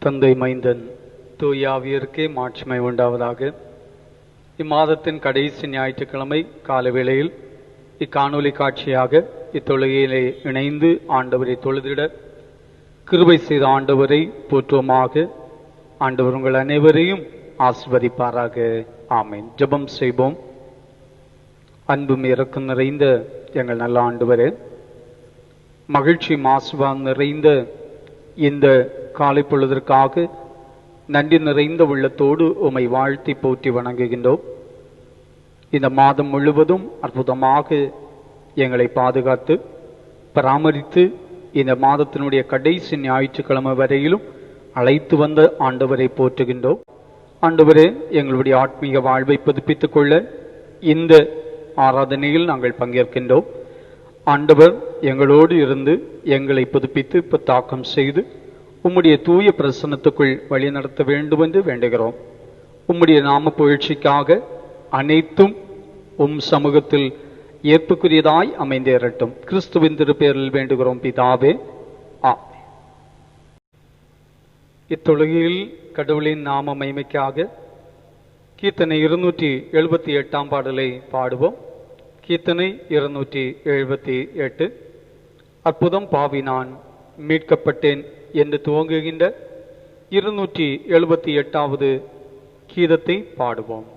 தந்தை மைந்தன் தூயாவியருக்கே மாட்சிமை உண்டாவதாக. இம்மாதத்தின் கடைசி ஞாயிற்றுக்கிழமை காலவேளையில் இக்காணொலி காட்சியாக இத்தொழுகையிலே இணைந்து ஆண்டவரை தொழுதிட கிருபை செய்த ஆண்டவரை போற்றுவோமாக. ஆண்டவர் உங்கள் அனைவரையும் ஆசீர்வதிப்பாராக. ஆமேன். ஜெபம் செய்வோம். அன்பும் இரக்கம் நிறைந்த எங்கள் நல்ல ஆண்டவரே, மகிழ்ச்சி ஆசீர்வாதம் நிறைந்த இந்த காலை பொழுதற்காக நன்றி நிறைந்த உள்ளத்தோடு உம்மை வாழ்த்தி போற்றி வணங்குகின்றோம். இந்த மாதம் முழுவதும் அற்புதமாக எங்களை பாதுகாத்து பராமரித்து இந்த மாதத்தினுடைய கடைசி ஞாயிற்றுக்கிழமை வரையிலும் அழைத்து வந்த ஆண்டவரை போற்றுகின்றோம். ஆண்டவரே, எங்களுடைய ஆத்மீக வாழ்வை புதுப்பித்துக் கொள்ள இந்த ஆராதனையில் நாங்கள் பங்கேற்கின்றோம். ஆண்டவர் எங்களோடு இருந்து எங்களை புதுப்பித்து புத்தாக்கம் செய்து உம்முடைய தூய பிரசன்னத்துக்குள் வழி நடத்த வேண்டும் என்று வேண்டுகிறோம். உம்முடைய நாம புகழ்ச்சிக்காக அனைத்தும் சமூகத்தில் ஏற்புக்குரியதாய் அமைந்தேறட்டும். கிறிஸ்துவின் திருப்பேரில் வேண்டுகிறோம் பிதாவே. ஆமென். இத்தொழுகையில் கடவுளின் நாம மகிமைக்காக கீர்த்தனை 278 பாடலை பாடுவோம். கீர்த்தனை 278. அற்புதம் பாவி நான் மீட்கப்பட்டேன் என்று துவங்குகின்ற 278வது கீதத்தை பாடுவோம்.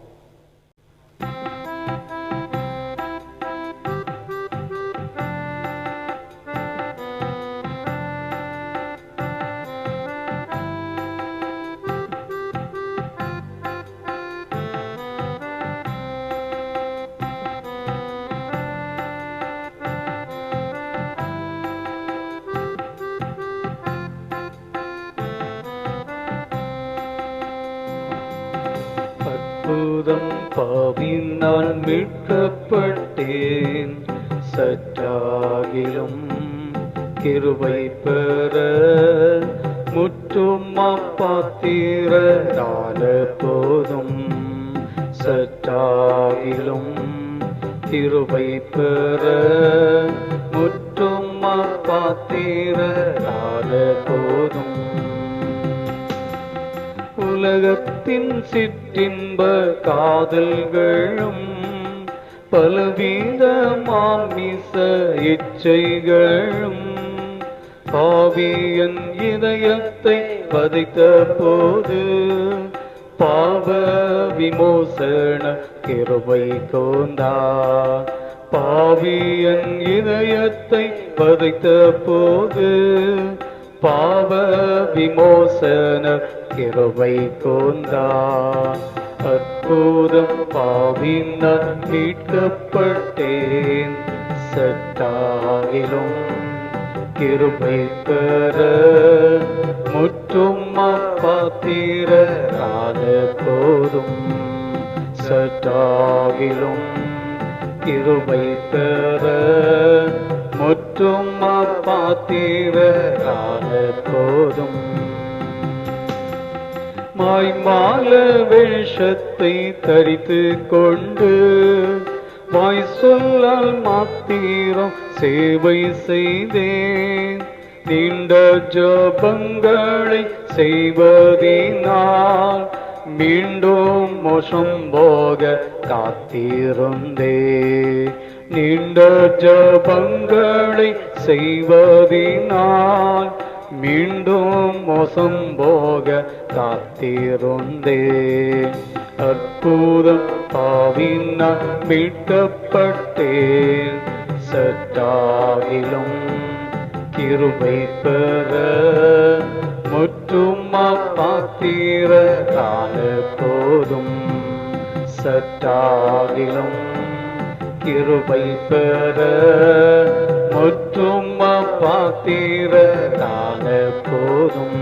அற்புதம் பாவி நான் மீட்கப்பட்டேன், சற்றாகிலும் கிருபை பெற முற்றும் பாத்திரரான போதும், சற்றாகிலும் கிருபை பெற முற்றும் பாத்திரரான போதும், உலகத்தின் சிற்றின்ப காதல்களும் பலவித மாமிச இச்சைகளும் பாவியன் இதயத்தை வதைத்த போது, பாவ விமோசன கிருபை கோந்தார். பாவியன் இதயத்தை வதைத்த போது, பாவ விமோசன கிருபை கோந்தார். அற்புதம் பாவி நான் மீட்கப்பட்டேன், சற்றாகிலும் கிருபை பெற முற்றும் பாத்திரரான போதும், சற்றாகிலும் கிருபை பெற முற்றும் பாத்திரரான போதும், மாய்மால வேஷத்தை தரித்து கொண்டு வாய் சொல்லால் மாத்திரம் சேவை செய்தேன், நீண்ட ஜபங்களை செய்வதினால் மீண்டும் மோசம் போக காத்திருந்தே, நீண்ட ஜபங்களை செய்வதினால் மீண்டும் மோசம் போக காத்திருந்தே. அற்புதம் பாவி நான் மீட்கப்பட்டேன், சற்றாகிலும் கிருபை பெற முற்றும் முற்றும் பாத்திர தான போதும் சற்றாகிலும் கிருபை பெற முற்றும் பாத்திர தான போதும்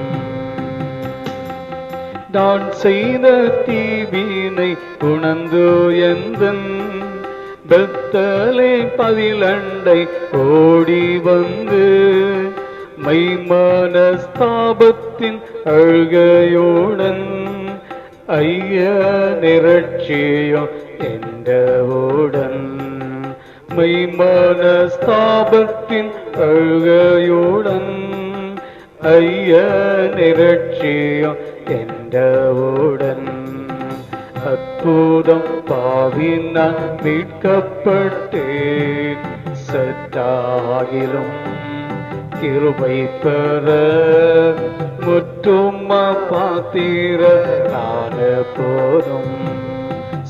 நான் செய்த தீவினை உணர்ந்து எந்தன் பெத்தலே பதிலண்டை ஓடி வந்து மைமனஸ்தாபத்தின் அழுகையுடன் ஐய நிரட்சியம் என்றவுடன் மைமனஸ்தாபத்தின் அழுகையுடன் ஐய நிரட்சியம் என்றவுடன் அற்புதம் பாவினால் மீட்கப்பட்டேன் சற்றாகிலும் கிருபை பெற முற்றும் பாத்திர தான போதும்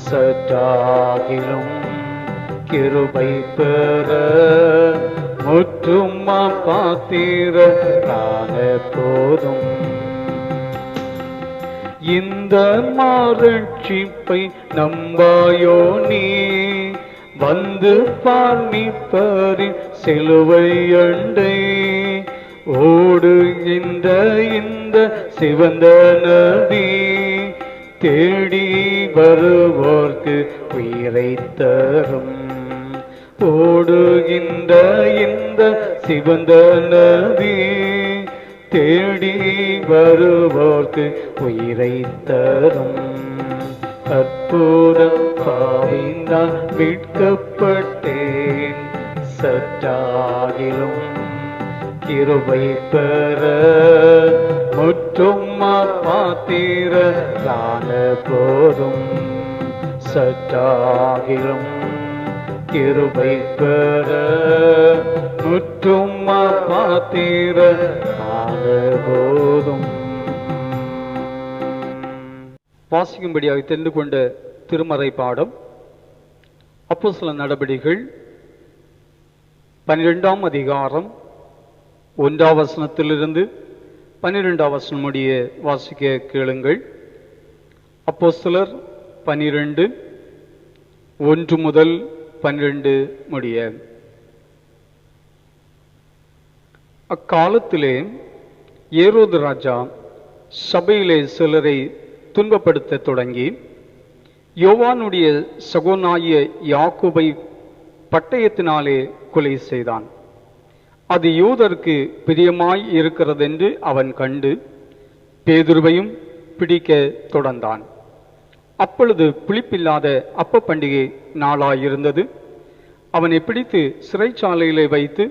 சற்றாகிலும் கிருபை பெற முற்றும் பாத்திர தான போதும் இந்த மாரட்சிப்பை நம்பாயோ நீ வந்து பார்மிப்பரின் சிலுவை அண்டை ஓடுகின்ற இந்த சிவந்த நதி தேடி வருவோர்க்கு உயிரை தரும் ஓடுகின்ற இந்த சிவந்த நதி தேடி வருவோர்க்கு உயிரை தரும் அற்புதம் பாவினால் மீட்கப்பட்டேன் சற்றாகிலும் கிருபை பெற முற்றும் பாத்திர தான போதும் சற்றாகிலும் கிருபை பெற முற்றும் பாத்திர தான போதும். வாசிக்கும்படியாக தெரிந்து கொண்ட திருமறை பாடம் அப்போஸ்தலர் நடபடிகள் 12ஆம் அதிகாரம் 1ஆம் வசனத்திலிருந்து 12ஆம் வசனம் முடிய வாசிக்க கேளுங்கள். அப்போஸ்தலர் 12 1 முதல் 12 முடிய. அக்காலத்திலே ஏரோது ராஜா சபையிலே சிலரை துன்பப்படுத்த தொடங்கி யோவானுடைய சகோதரனாகிய யாக்கோபை பட்டயத்தினாலே கொலை செய்தான். அது யூதருக்கு பிரியமாய் இருக்கிறதென்று அவன் கண்டு பேதுருவையும் பிடிக்க தொடர்ந்தான். அப்பொழுது புளிப்பில்லாத அப்ப பண்டிகை நாளாயிருந்தது. அவனை பிடித்து சிறைச்சாலையிலே வைத்து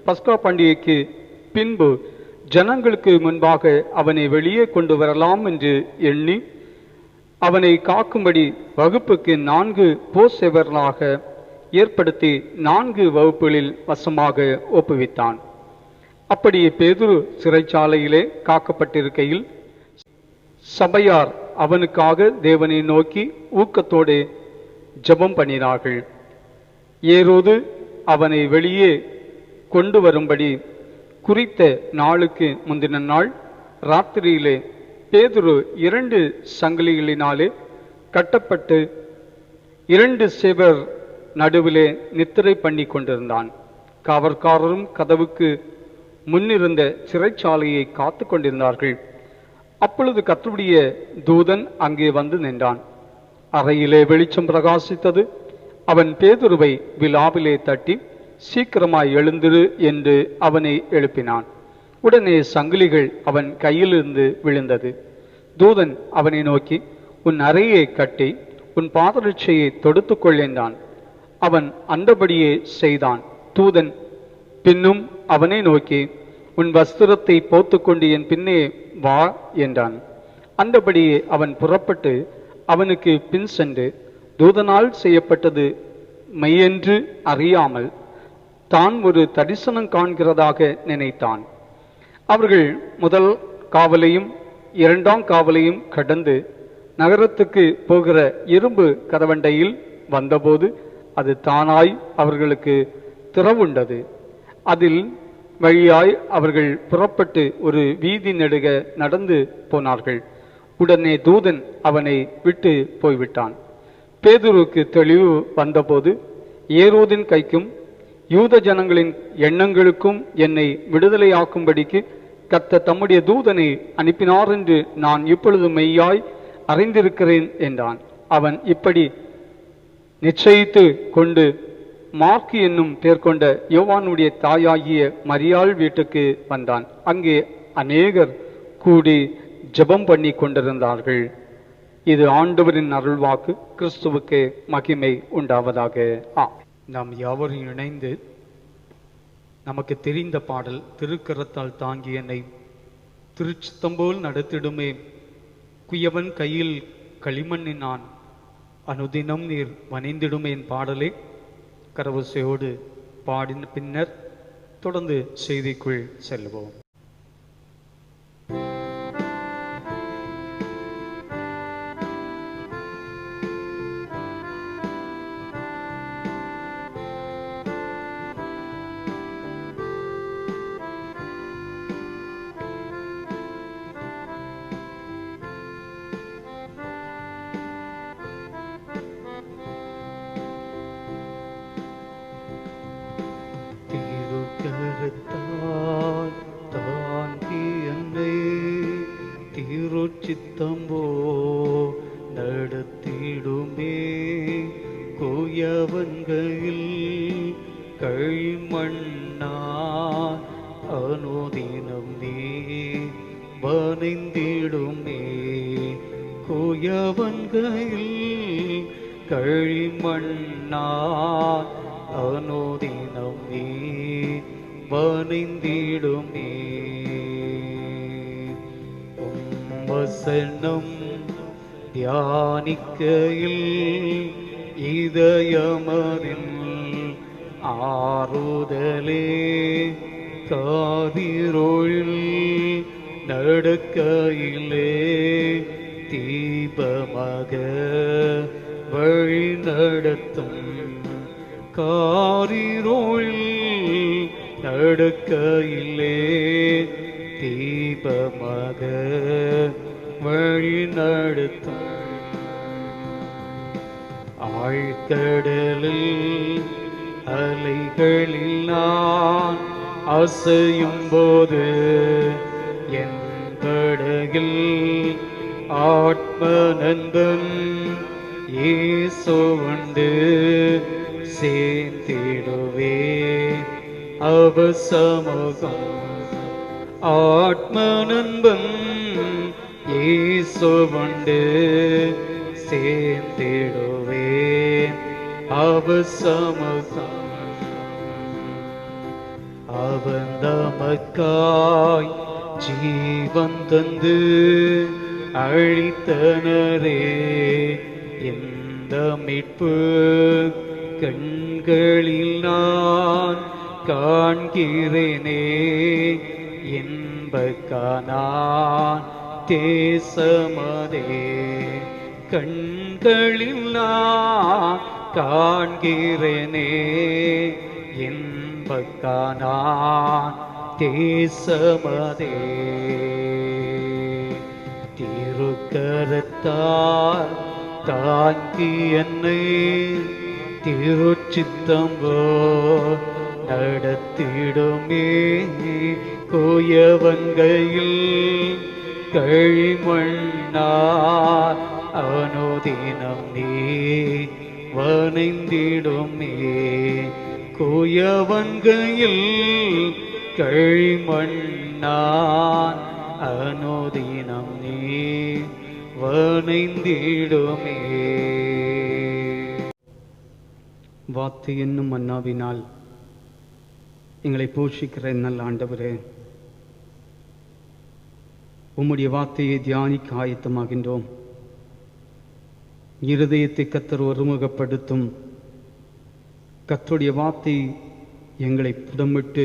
பஸ்கா பண்டிகைக்கு பின்பு ஜனங்களுக்கு முன்பாக அவனை வெளியே கொண்டு வரலாம் என்று எண்ணி அவனை காக்கும்படி வகுப்புக்கு 4 போசேவர்களாக ஏற்படுத்தி 4 வகுப்புகளில் வசமாக ஒப்புவித்தான். அப்படியே பேதுரு சிறைச்சாலையிலே காக்கப்பட்டிருக்கையில் சபையார் அவனுக்காக தேவனை நோக்கி ஊக்கத்தோடு ஜெபம் பண்ணினார்கள். ஏரோது அவனை வெளியே கொண்டு வரும்படி குறித்த நாளுக்கு முந்தின நாள் ராத்திரியிலே பேதுரு 2 சங்கிலிகளினாலே கட்டப்பட்டு 2 சேவர் நடுவிலே நித்திரை பண்ணி கொண்டிருந்தான். காவற்காரரும் கதவுக்கு முன்னிருந்த சிறைச்சாலையை காத்து கொண்டிருந்தார்கள். அப்பொழுது கர்த்தருடைய தூதன் அங்கே வந்து நின்றான். அறையிலே வெளிச்சம் பிரகாசித்தது. அவன் பேதுருவை விலாவிலே தட்டி சீக்கிரமாய் எழுந்திரு என்று அவனை எழுப்பினான். உடனே சங்கிலிகள் அவன் கையிலிருந்து விழுந்தது. தூதன் அவனை நோக்கி, உன் அறையை கட்டி உன் பாதரட்சையை தொடுத்துக்கொள் என்றான். அவன் அந்தபடியே செய்தான். தூதன் பின்னும் அவனை நோக்கி, உன் வஸ்திரத்தை போத்துக்கொண்டு என் பின்னே வா என்றான். அந்தபடியே அவன் புறப்பட்டு அவனுக்கு பின் சென்று தூதனால் செய்யப்பட்டது மெய்யென்று அறியாமல் தான் ஒரு தரிசனம் காண்கிறதாக நினைத்தான். அவர்கள் முதல் காவலையும் 2ஆம் காவலையும் கடந்து நகரத்துக்கு போகிற இரும்பு கதவண்டையில் வந்தபோது அது தானாய் அவர்களுக்கு திறவுண்டது. அதில் வழியாய் அவர்கள் புறப்பட்டு ஒரு வீதி நெடுக நடந்து போனார்கள். உடனே தூதன் அவனை விட்டு போய்விட்டான். பேதுருக்கு தெளிவு வந்தபோது, ஏரோதின் கைக்கும் யூத ஜனங்களின் எண்ணங்களுக்கும் என்னை விடுதலையாக்கும்படிக்கு கர்த்தர் தம்முடைய தூதனை அனுப்பினார் என்று நான் இப்பொழுது மெய்யாய் அறிந்திருக்கிறேன் என்றான். அவன் இப்படி நிச்சயித்து கொண்டு மார்க்கு என்னும் பேர் கொண்ட யோவானுடைய தாயாகிய மரியாள் வீட்டுக்கு வந்தான். அங்கே அநேகர் கூடி ஜெபம் பண்ணி கொண்டிருந்தார்கள். இது ஆண்டவரின் அருள்வாக்கு. கிறிஸ்துவுக்கு மகிமை உண்டாவதாக. நாம் யாவரும் இணைந்து நமக்கு தெரிந்த பாடல், திருக்கரத்தால் தாங்கி என்னை திருச்சித்தம்போல் நடத்திடுமே, குயவன் கையில் களிமண்ணினான், அனுதினம் நீர் வனைந்திடுமேன் பாடலை கரவசையோடு பாடின பின்னர் தொடர்ந்து செய்திக்குள் செல்வோம். சித்தம்போ நடத்திடுமே, குயவன்கையில் களிமண்ணா அனுதினம் நீ வனைந்திடுமே, குயவன்கையில் களிமண்ணா அனுதினம் நீ வனைந்திடுமே. வசனம் தியானிக்கையில் இதயமரில் ஆறுதலே, காதிரோழில் நடக்கையிலே தீபமாக வழி நடத்தும், காரிரோழில் நடக்கையிலே தீபமாக வழி நடத்தும். ஆழ்கடலில் அலைகளில் நான் அசையும் போது, என் படகில் ஆத்ம நண்பன் இயேசுவுண்டு சேர்ந்திடுவே, அவசமுகம் ஆத்ம நண்பன் இயேசுவுண்டு சேர்ந்திடுவே, அவசமுகம். அவன் தமக்காய் ஜீவன் தந்து அழித்தனரே, இந்த மீட்பு கண்களில் நான் காண்கிறேனே, இன்பக்கானான் தேசமதே, கண்களில் நான் காண்கிறேனே, இன்பக்கானான் தேசமதே. திருக்கரத்தால் தாங்கி என்னை திருச்சித்தம்போ நடத்திடுமே, குயவன்கையில் களிமண்ணார் அனுதினம் நீ வனைந்திடுமே, குயவன்கையில் களிமண்ணார் அனுதினம் நீ வனைந்திடுமே. வார்த்தை என்னும் மன்னாவினால் எங்களை போஷிக்கிற நல்ல ஆண்டவரே, உம்முடைய வார்த்தையை தியானிக்க ஆயத்தமாகின்றோம். இருதயத்தை கர்த்தர் ஒருமுகப்படுத்தும். கர்த்தருடைய வார்த்தை எங்களை புடமிட்டு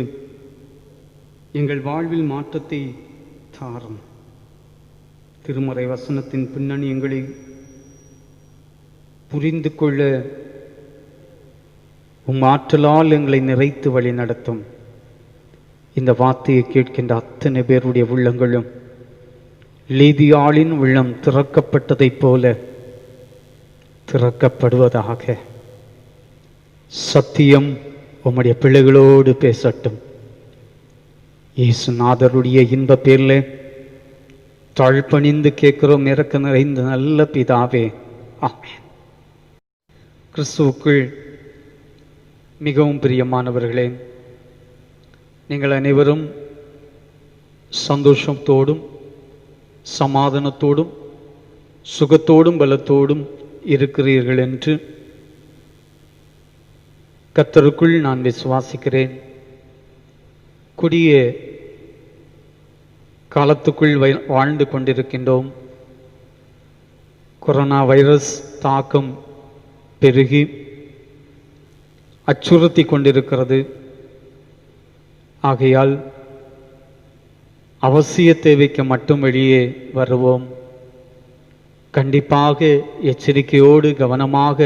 எங்கள் வாழ்வில் மாற்றத்தை தாரும். திருமறை வசனத்தின் பின்னணி எங்களை புரிந்து கொள்ள உம் ஆற்றலால் எங்களை நிறைத்து வழி நடத்தும். இந்த வார்த்தையை கேட்கின்ற அத்தனை பேருடைய உள்ளங்களும் லீதியாளின் உள்ளம் திறக்கப்பட்டதைப் போல திறக்கப்படுவதாக. சத்தியம் உம்முடைய பிள்ளைகளோடு பேசட்டும். இயேசுநாதருடைய இன்ப பேரில் தாழ்பணிந்து கேட்கிறோம் இறக்க நிறைந்த நல்ல பிதாவே, ஆமென். கிறிஸ்துவுக்குள் மிகவும் பிரியமானவர்களே, நீங்கள் அனைவரும் சந்தோஷத்தோடும் சமாதானத்தோடும் சுகத்தோடும் பலத்தோடும் இருக்கிறீர்கள் என்று கர்த்தருக்குள் நான் விசுவாசிக்கிறேன். கொடிய காலத்துக்குள் வாழ்ந்து கொண்டிருக்கின்றோம். கொரோனா வைரஸ் தாக்கம் பெருகி அச்சுறுத்தி கொண்டிருக்கிறது. ஆகையால் அவசிய தேவைக்கு மட்டும் வெளியே வருவோம். கண்டிப்பாக எச்சரிக்கையோடு கவனமாக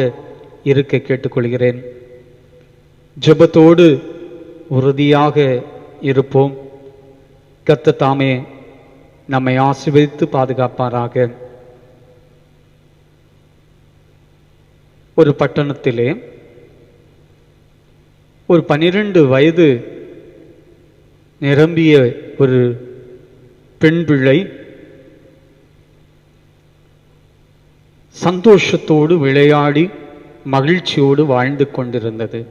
இருக்க கேட்டுக்கொள்கிறேன். ஜெபத்தோடு உறுதியாக இருப்போம். கர்த்தர் தாமே நம்மை ஆசீர்வதித்து பாதுகாப்பாராக. ஒரு பட்டணத்திலே ஒரு 12 வயது நிரம்பிய ஒரு பெண் பிள்ளை சந்தோஷத்தோடு விளையாடி மகிழ்ச்சியோடு வாழ்ந்து கொண்டிருந்தது.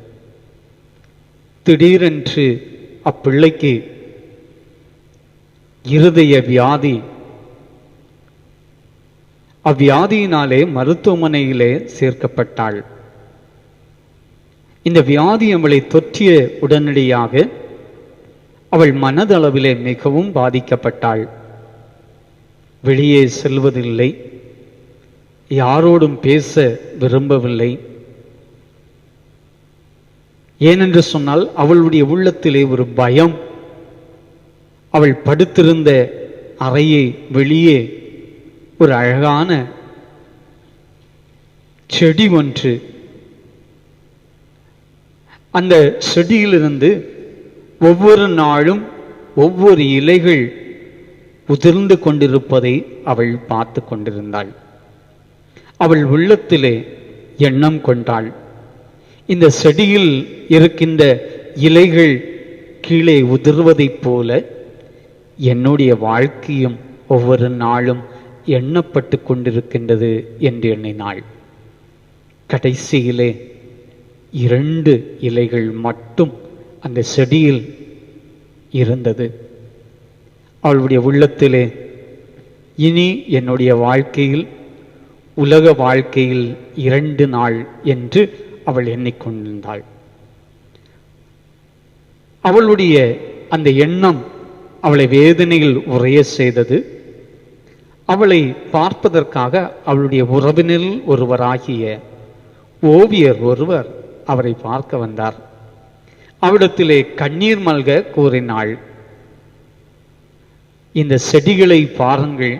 திடீரென்று அப்பிள்ளைக்கு இருதய வியாதி. அவ்வியாதியினாலே மருத்துவமனையிலே சேர்க்கப்பட்டாள். இந்த வியாதி அவளை தொற்றிய உடனடியாக அவள் மனதளவிலே மிகவும் பாதிக்கப்பட்டாள். வெளியே செல்வதில்லை, யாரோடும் பேச விரும்பவில்லை. ஏனென்று சொன்னால் அவளுடைய உள்ளத்திலே ஒரு பயம். அவள் படுத்திருந்த அறையை வெளியே ஒரு அழகான செடி ஒன்று, அந்த செடியிலிருந்து ஒவ்வொரு நாளும் ஒவ்வொரு இலைகள் உதிர்ந்து கொண்டிருப்பதை அவள் பார்த்து கொண்டிருந்தாள். அவள் உள்ளத்திலே எண்ணம் கொண்டாள், இந்த செடியில் இருக்கின்ற இலைகள் கீழே உதிர்வதைப் போல என்னுடைய வாழ்க்கையும் ஒவ்வொரு நாளும் எண்ணப்பட்டு கொண்டிருக்கின்றது என்று எண்ணினாள். கடைசியிலே 2 இலைகள் மட்டும் அந்த செடியில் இருந்தது. அவளுடைய உள்ளத்திலே இனி என்னுடைய வாழ்க்கையில், உலக வாழ்க்கையில் 2 நாள் என்று அவள் எண்ணிக்கொண்டிருந்தாள். அவளுடைய அந்த எண்ணம் அவளை வேதனையில் உறைய செய்தது. அவளை பார்ப்பதற்காக அவளுடைய உறவினரில் ஒருவராகிய ஓவியர் ஒருவர் அவரை பார்க்க வந்தார். அவரிடத்திலே கண்ணீர் மல்க கூறினாள், இந்த செடிகளை பாருங்கள்,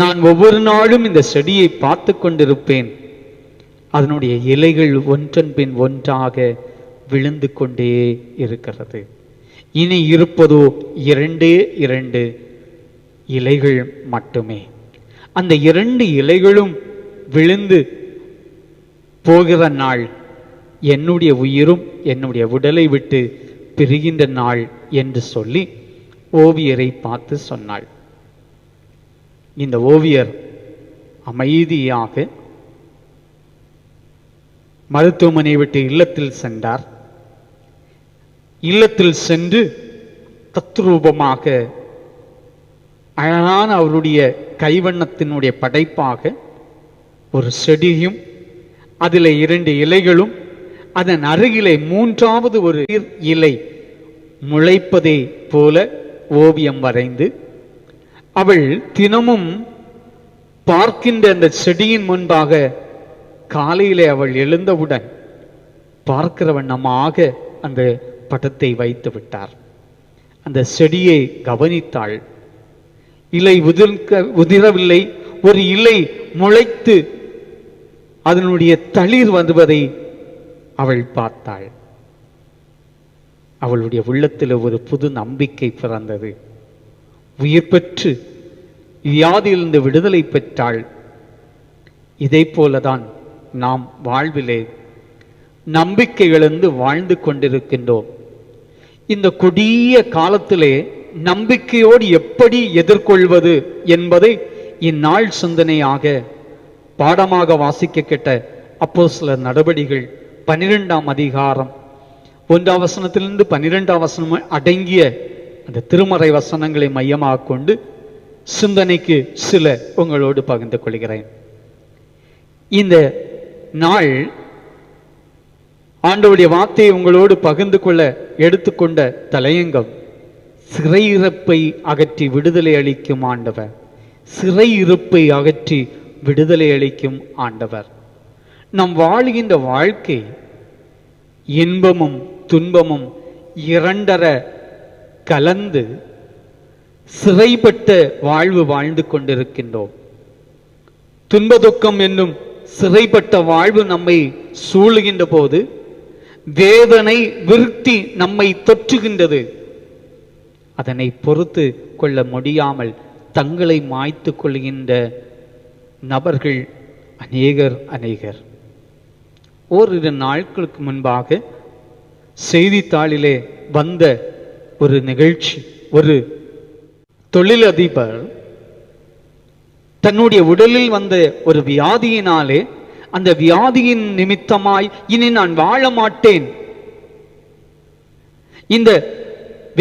நான் ஒவ்வொரு நாளும் இந்த செடியை பார்த்து கொண்டிருப்பேன். அதனுடைய இலைகள் ஒன்றன் பின் ஒன்றாக விழுந்து கொண்டே இருக்கிறது. இனி இருப்பதோ 2 இலைகள் மட்டுமே. அந்த 2 இலைகளும் விழுந்து போகிற நாள் என்னுடைய உயிரும் என்னுடைய உடலை விட்டு பிரிகின்ற நாள் என்று சொல்லி ஓவியரை பார்த்து சொன்னாள். இந்த ஓவியர் அமைதியாக மருத்துவமனை விட்டு இல்லத்தில் சென்றார். இல்லத்தில் சென்று தத்ரூபமாக அழகான அவருடைய கைவண்ணத்தினுடைய படைப்பாக ஒரு செடியும் அதில் 2 இலைகளும் அதன் அருகிலே 3வது ஒரு இலை முளைப்பதை போல ஓவியம் வரைந்து அவள் தினமும் பார்க்கின்ற அந்த செடியின் முன்பாக காலையிலே அவள் எழுந்தவுடன் பார்க்கிற வண்ணமாக அந்த படத்தை வைத்து விட்டார். அந்த செடியை கவனித்தாள். இலை உதிரவில்லை, ஒரு இலை முளைத்து அதனுடைய தளிர் வருவதை அவள் பார்த்தாள். அவளுடைய உள்ளத்தில் ஒரு புது நம்பிக்கை பிறந்தது. உயிர் பெற்று வியாதியிலிருந்து விடுதலை பெற்றாள். இதை போலதான் நாம் வாழ்விலே நம்பிக்கை இழந்து வாழ்ந்து கொண்டிருக்கின்றோம். இந்த கொடிய காலத்திலே நம்பிக்கையோடு எப்படி எதிர்கொள்வது என்பதை இந்நாள் சிந்தனையாக பாடமாக வாசிக்க கேட்ட அப்போஸ்தலர் நடபடிகள் 12ஆம் அதிகாரம் 1ஆம் வசனத்திலிருந்து 12ஆம் வசனம் அடங்கிய அந்த திருமறை வசனங்களை மையமாக கொண்டு சிந்தனைக்கு சில உங்களோடு பகிர்ந்து கொள்கிறேன். இந்த நாள் ஆண்டவருடைய வார்த்தையை உங்களோடு பகிர்ந்து கொள்ள எடுத்துக்கொண்ட தலையங்கம் சிறையிருப்பை அகற்றி விடுதலை அளிக்கும் ஆண்டவர். சிறையிருப்பை அகற்றி விடுதலை அளிக்கும் ஆண்டவர். நாம் வாழ்கின்ற வாழ்க்கை இன்பமும் துன்பமும் இரண்டர கலந்து சிறைப்பட்ட வாழ்வு வாழ்ந்து கொண்டிருக்கின்றோம். துன்ப துக்கம் என்னும் சிறைப்பட்ட வாழ்வு நம்மை சூழுகின்ற போது வேதனை விருத்தி நம்மை தொற்றுகின்றது. அதனை பொறுத்து கொள்ள முடியாமல் தங்களை மாய்த்து கொள்கின்ற நபர்கள் அநேகர். ஓரிரு நாட்களுக்கு முன்பாக செய்தித்தாளிலே வந்த ஒரு நிகழ்ச்சி, ஒரு தொழிலதிபர் தன்னுடைய உடலில் வந்த ஒரு வியாதியினாலே அந்த வியாதியின் நிமித்தமாய் இனி நான் வாழ மாட்டேன், இந்த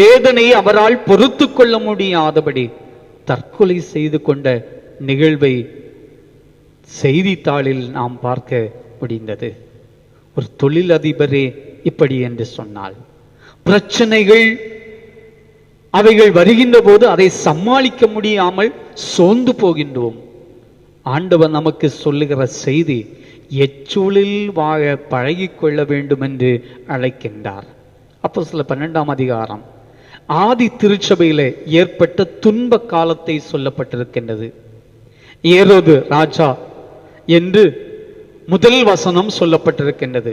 வேதனையை அவரால் பொறுத்து கொள்ள முடியாதபடி தற்கொலை செய்து கொண்ட நிகழ்வை செய்தித்தாளில் நாம் பார்க்க முடிந்தது. ஒரு தொழிலதிபரே இப்படி என்று சொன்னால், பிரச்சனைகள் அவைகள் வருகின்ற போது அதை சமாளிக்க முடியாமல் சோர்ந்து போகின்றோம். ஆண்டவர் நமக்கு சொல்லுகிற செய்தி, எச்சூழில் வாழ பழகிக்கொள்ள வேண்டும் என்று அழைக்கின்றார். அப்போஸ்தலர் 12ஆம் அதிகாரம் ஆதி திருச்சபையில ஏற்பட்ட துன்ப காலத்தை சொல்லப்பட்டிருக்கின்றது. ஏரோது ராஜா என்று முதல் வசனம் சொல்லப்பட்டிருக்கின்றது.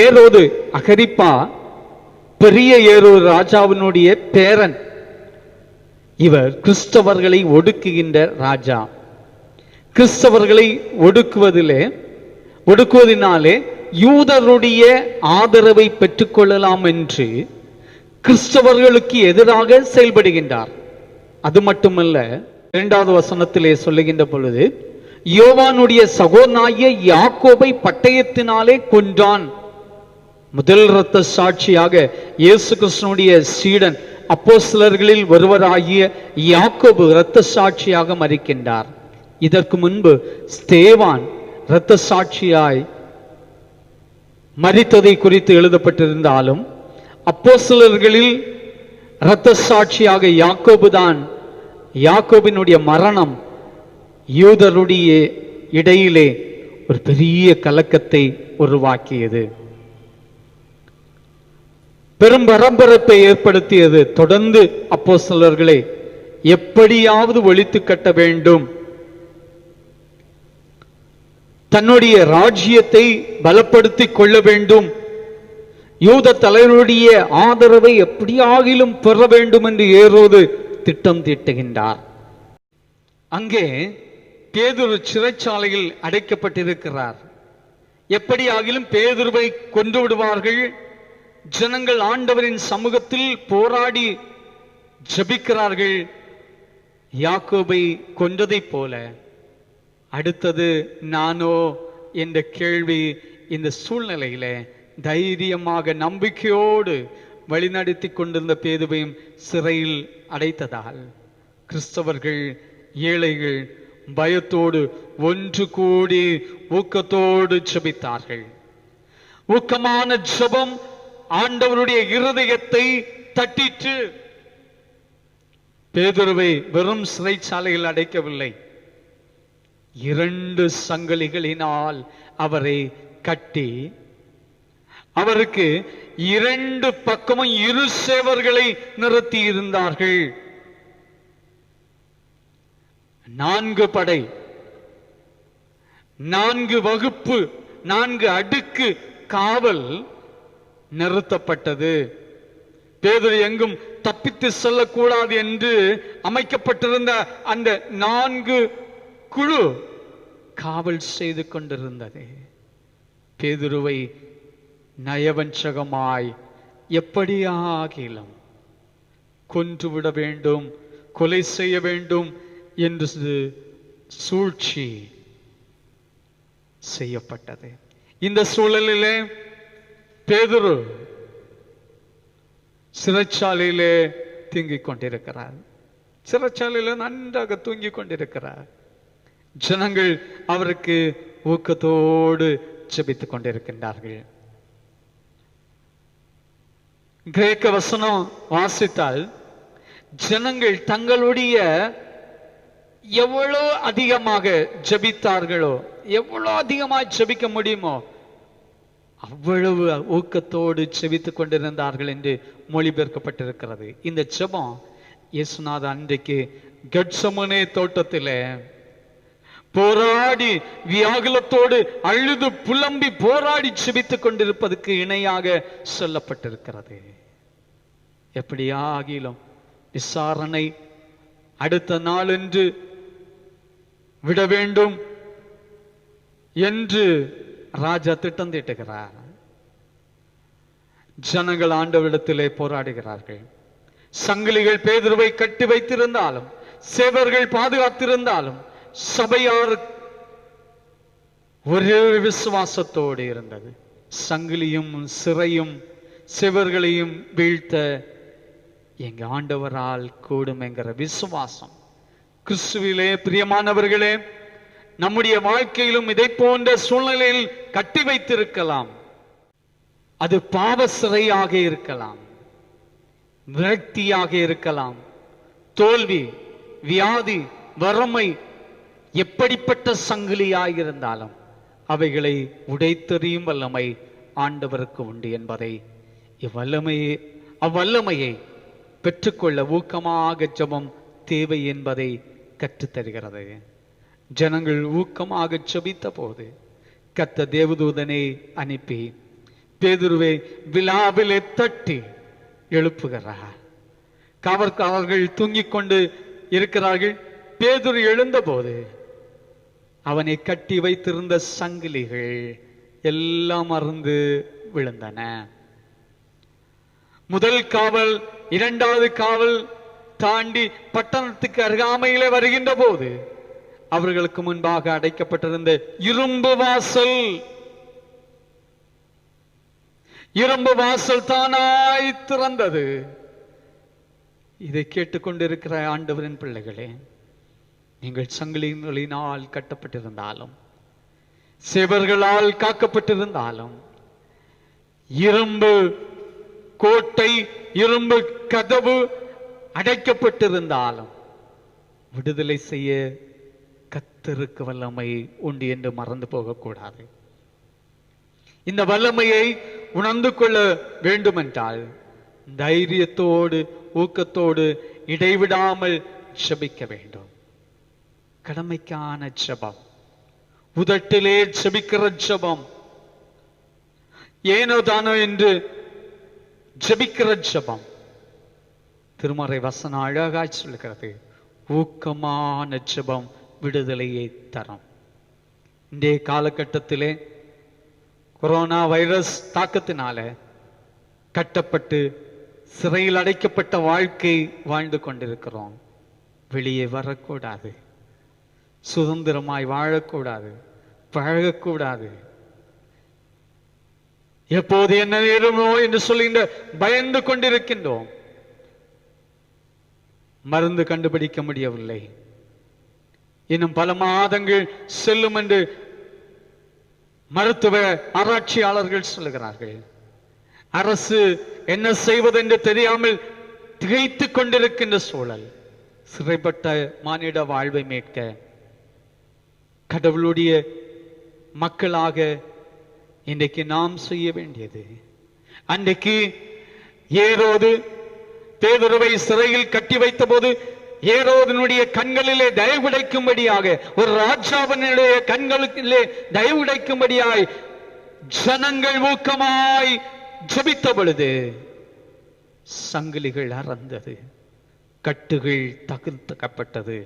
ஏரோது அகரிப்பா பெரிய ஏரோது ராஜாவினுடைய பேரன். இவர் கிறிஸ்தவர்களை ஒடுக்குகின்ற ராஜா. கிறிஸ்தவர்களை ஒடுக்குவதினாலே யூதருடைய ஆதரவை பெற்றுக்கொள்ளலாம் என்று கிறிஸ்தவர்களுக்கு எதிராக செயல்படுகின்றார். அது மட்டுமல்ல, 2வது வசனத்திலே சொல்லுகின்ற பொழுது, யோவானுடைய சகோதரனாகிய யாக்கோபை பட்டயத்தினாலே கொன்றான். முதல் இரத்த சாட்சியாக இயேசு கிறிஸ்துவினுடைய சீடன் அப்போஸ்தலர்களில் ஒருவராகிய யாக்கோபு இரத்த சாட்சியாக மரிக்கின்றார். இதற்கு முன்பு ஸ்தேவான் இரத்த சாட்சியாய் மரித்ததை குறித்து எழுதப்பட்டிருந்தாலும் அப்போஸ்தலர்களில் இரத்த சாட்சியாக யாக்கோபுதான். யாக்கோபினுடைய மரணம் யூதருடைய இடையிலே ஒரு பெரிய கலக்கத்தை உருவாக்கியது, பெரும் பரபரப்பை ஏற்படுத்தியது. தொடர்ந்து அப்போஸ்தலர்களை எப்படியாவது ஒழித்து கட்ட வேண்டும், தன்னுடைய ராஜ்யத்தை பலப்படுத்திக் கொள்ள வேண்டும், யூத தலைவருடைய ஆதரவை எப்படியாகிலும் பெற வேண்டும் என்று ஏரோது திட்டம் தீட்டுகின்றார். அங்கே பேதுரு சிறைச்சாலையில் அடைக்கப்பட்டிருக்கிறார். எப்படியாகிலும் பேதுருவை கொன்று விடுவார்கள். ஜனங்கள் ஆண்டவரின் சமூகத்தில் போராடி ஜெபிக்கிறார்கள். யாக்கோபை கொன்றதை போல அடுத்தது நானோ என்ற கேள்வி இந்த சூழ்நிலையில தைரியமாக நம்பிக்கையோடு வழிநடத்தி கொண்டிருந்த பேதுவையும் சிறையில் அடைத்ததால் கிறிஸ்தவர்கள் ஏழைகள் பயத்தோடு ஒன்று கூடி ஊக்கத்தோடு ஜெபித்தார்கள். ஊக்கமான ஜெபம் ஆண்டவருடைய இருதயத்தை தட்டிற்று. பேதுருவை வெறும் சிறைச்சாலையில் அடைக்கவில்லை, 2 சங்கிலிகளினால் அவரை கட்டி அவருக்கு 2 பக்கமும் 2 சேவர்களை நிறுத்தி இருந்தார்கள். 4 படை, 4 வகுப்பு, 4 அடுக்கு காவல் நிறுத்தப்பட்டது. பேதுரு எங்கும் தப்பித்து செல்லக்கூடாது என்று அமைக்கப்பட்டிருந்த அந்த 4 குழு காவல் செய்து கொண்டிருந்தது. பேதுருவை நயவஞ்சகமாய் எப்படியாகிலும் கொன்றுவிட வேண்டும், கொலை செய்ய வேண்டும் என்று சூழ்ச்சி செய்யப்பட்டது. இந்த சூழலிலே பேதுரு சிறைச்சாலையிலே தூங்கிக் கொண்டிருக்கிறார். சிறைச்சாலையில நன்றாக தூங்கிக் கொண்டிருக்கிறார். ஜனங்கள் அவருக்கு ஊக்கத்தோடு ஜெபித்துக் கொண்டிருக்கின்றார்கள். கிரேக்க வசனம் வாசித்தால் ஜனங்கள் தங்களுடைய எவ்வளவு அதிகமாக ஜெபித்தார்களோ, எவ்வளவு அதிகமாக ஜெபிக்க முடியுமோ அவ்வளவு ஊக்கத்தோடு ஜெபித்துக் கொண்டிருந்தார்கள் என்று மொழிபெயர்க்கப்பட்டிருக்கிறது. இந்த ஜெபம் இயேசுநாதர் அன்றைக்கு கெத்செமனே தோட்டத்திலே போராடி வியாகுலத்தோடு அழுது புலம்பி போராடி ஜெபித்துக் கொண்டிருப்பதற்கு இணையாக சொல்லப்பட்டிருக்கிறது. எப்படியாகிலும் விசாரணை அடுத்த நாள் என்று விட வேண்டும் என்று ராஜா திட்டம் தீட்டுகிறார். ஜனங்கள் ஆண்டவரிடத்திலே போராடுகிறார்கள். சங்கிலிகள் பேதுருவை கட்டி வைத்திருந்தாலும், சேவர்கள் பாதுகாத்திருந்தாலும், சபையார் ஒரே விசுவாசத்தோடு இருந்தது. சங்கிலியும் சிறையும் சேவர்களையும் வீழ்த்த எங்க ஆண்டவரால் கூடும் என்கிற விசுவாசம். கிறிஸ்துவிலே பிரியமானவர்களே, நம்முடைய வாழ்க்கையிலும் இதை போன்ற சூழ்நிலையில் கட்டி வைத்திருக்கலாம். அது பாவ சிறையாக இருக்கலாம், விரக்தியாக இருக்கலாம், தோல்வி, வியாதி, வறுமை, எப்படிப்பட்ட சங்கிலியாக இருந்தாலும் அவைகளை உடைத்தெறியும் வல்லமை ஆண்டவருக்கு உண்டு என்பதை அவ்வல்லமையை பெற்றுக்கொள்ள ஊக்கமாக ஜெபம் தேவை என்பதை கற்றுத்தருகிறது. ஜனங்கள் ஊக்கமாக ஜெபித்த போது கர்த்தர் தேவதூதனை அனுப்பி பேதுருவை விலாவிலே தட்டி எழுப்புகிறார். காவற்காரர்கள் தூங்கிக் கொண்டு இருக்கிறார்கள். பேதுரு எழுந்த போது அவனை கட்டி வைத்திருந்த சங்கிலிகள் எல்லாம் அறுந்து விழுந்தன. முதல் காவல், இரண்டாவது காவல் தாண்டி பட்டணத்துக்கு அருகாமையிலே வருகின்ற போது அவர்களுக்கு முன்பாக அடைக்கப்பட்டிருந்த இரும்பு வாசல் தானாய் திறந்தது. இதை கேட்டுக்கொண்டிருக்கிற ஆண்டவரின் பிள்ளைகளே, நீங்கள் சங்கிலிகளினால் கட்டப்பட்டிருந்தாலும், சேவர்களால் காக்கப்பட்டிருந்தாலும், இரும்பு கோட்டை, இரும்பு கதவு அடைக்கப்பட்டிருந்தாலும் விடுதலை செய்ய கர்த்தருக்கு வல்லமை உண்டு என்று மறந்து போகக்கூடாது. இந்த வல்லமையை உணர்ந்து கொள்ள வேண்டுமென்றால் தைரியத்தோடு ஊக்கத்தோடு இடைவிடாமல் ஜெபிக்க வேண்டும். கடமைக்கான ஜெபம், உதட்டிலே ஜெபிக்கிற ஜெபம், ஏனோ தானோ என்று ஜெபிக்கிற ஜெபம். திருமறை வசனம் அழகாய் சொல்லுகிறது, ஊக்கமான ஜெபம் விடுதலையை தரும். இன்றைய காலகட்டத்திலே கொரோனா வைரஸ் தாக்கத்தினால கட்டப்பட்டு சிறையில் அடைக்கப்பட்ட வாழ்க்கை வாழ்ந்து கொண்டிருக்கிறோம். வெளியே வரக்கூடாது, சுதந்திரமாய் வாழக்கூடாது, பழகக்கூடாது. எப்போது என்ன நேருமோ என்று சொல்லுகின்ற பயந்து கொண்டிருக்கின்றோம். மருந்து கண்டுபிடிக்க முடியவில்லை, இன்னும் பல மாதங்கள் செல்லும் என்று மருத்துவ ஆராய்ச்சியாளர்கள் சொல்லுகிறார்கள். அரசு என்ன செய்வது என்று தெரியாமல் திகைத்துக் கொண்டிருக்கின்ற சூழல், சிறைப்பட்ட மானிட வாழ்வை மீட்க கடவுளுடைய மக்களாக இன்றைக்கு நாம் செய்ய வேண்டியது, அன்றைக்கு ஏரோது பேதுருவை சிறையில் கட்டி வைத்த போது ஏரோதனுடைய கண்களிலே தயவுடைக்கும்படியாக, ஒரு ராஜாவினுடைய கண்களிலே தயவுடைக்கும்படியாய் ஜனங்கள் ஊக்கமாய் ஜெபித்த பொழுது சங்கிலிகள் அறந்தது, கட்டுகள் தகர்க்கப்பட்டது,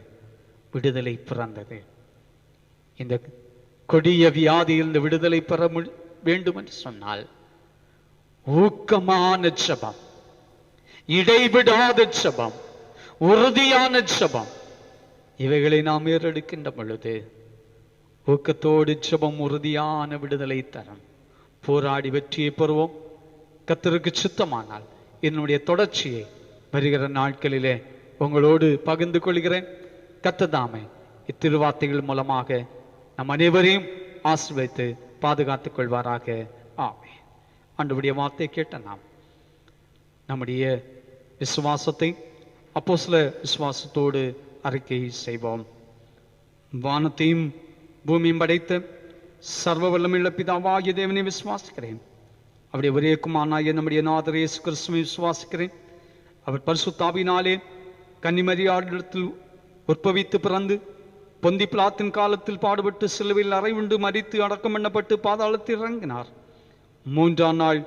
விடுதலை பிறந்தது. இந்த கொடிய வியாதியிலிருந்து விடுதலை பெற வேண்டும் என்று சொன்னால் ஊக்கமான ஜெபம், இடைவிடாத ஜெபம், உறுதியான ஜெபம், இவைகளை நாம் ஏறெடுக்கின்ற பொழுது ஊக்கத்தோடு ஜெபம் உறுதியான விடுதலை தரும். போராடி வெற்றியை பெறுவோம். கர்த்தருக்கு சித்தமானால் என்னுடைய தொடர்ச்சியை வருகிற நாட்களிலே உங்களோடு பகிர்ந்து கொள்கிறேன். கர்த்தர் தாமே இத்திருவார்த்தைகள் மூலமாக நம் அனைவரையும் ஆசீர்வதித்து பாதுகாத்துக் கொள்வாராக. ஆமென். ஆண்டவருடைய வார்த்தை கேட்ட நாம் நம்முடைய விசுவாசத்தை அப்போஸ்தல விசுவாசத்தோடு அறிக்கை செய்வோம். வானத்தையும் பூமியும் படைத்த சர்வ வல்லமையுள்ள பிதாவாகிய தேவனை விசுவாசிக்கிறேன். அவருடைய ஒரே குமாரனாகிய நம்முடைய நாதர் இயேசு கிறிஸ்துவை விசுவாசிக்கிறேன். அவர் பரிசுத்த ஆவியினாலே கன்னிமரியாளிடத்தில் உற்பவித்து பிறந்து பொந்தி பிலாத்தின் காலத்தில் பாடுபட்டு சிலுவையில் அறையுண்டு மரித்து அடக்கம் பண்ணப்பட்டு பாதாளத்தில் இறங்கினார். 3ஆம் நாள்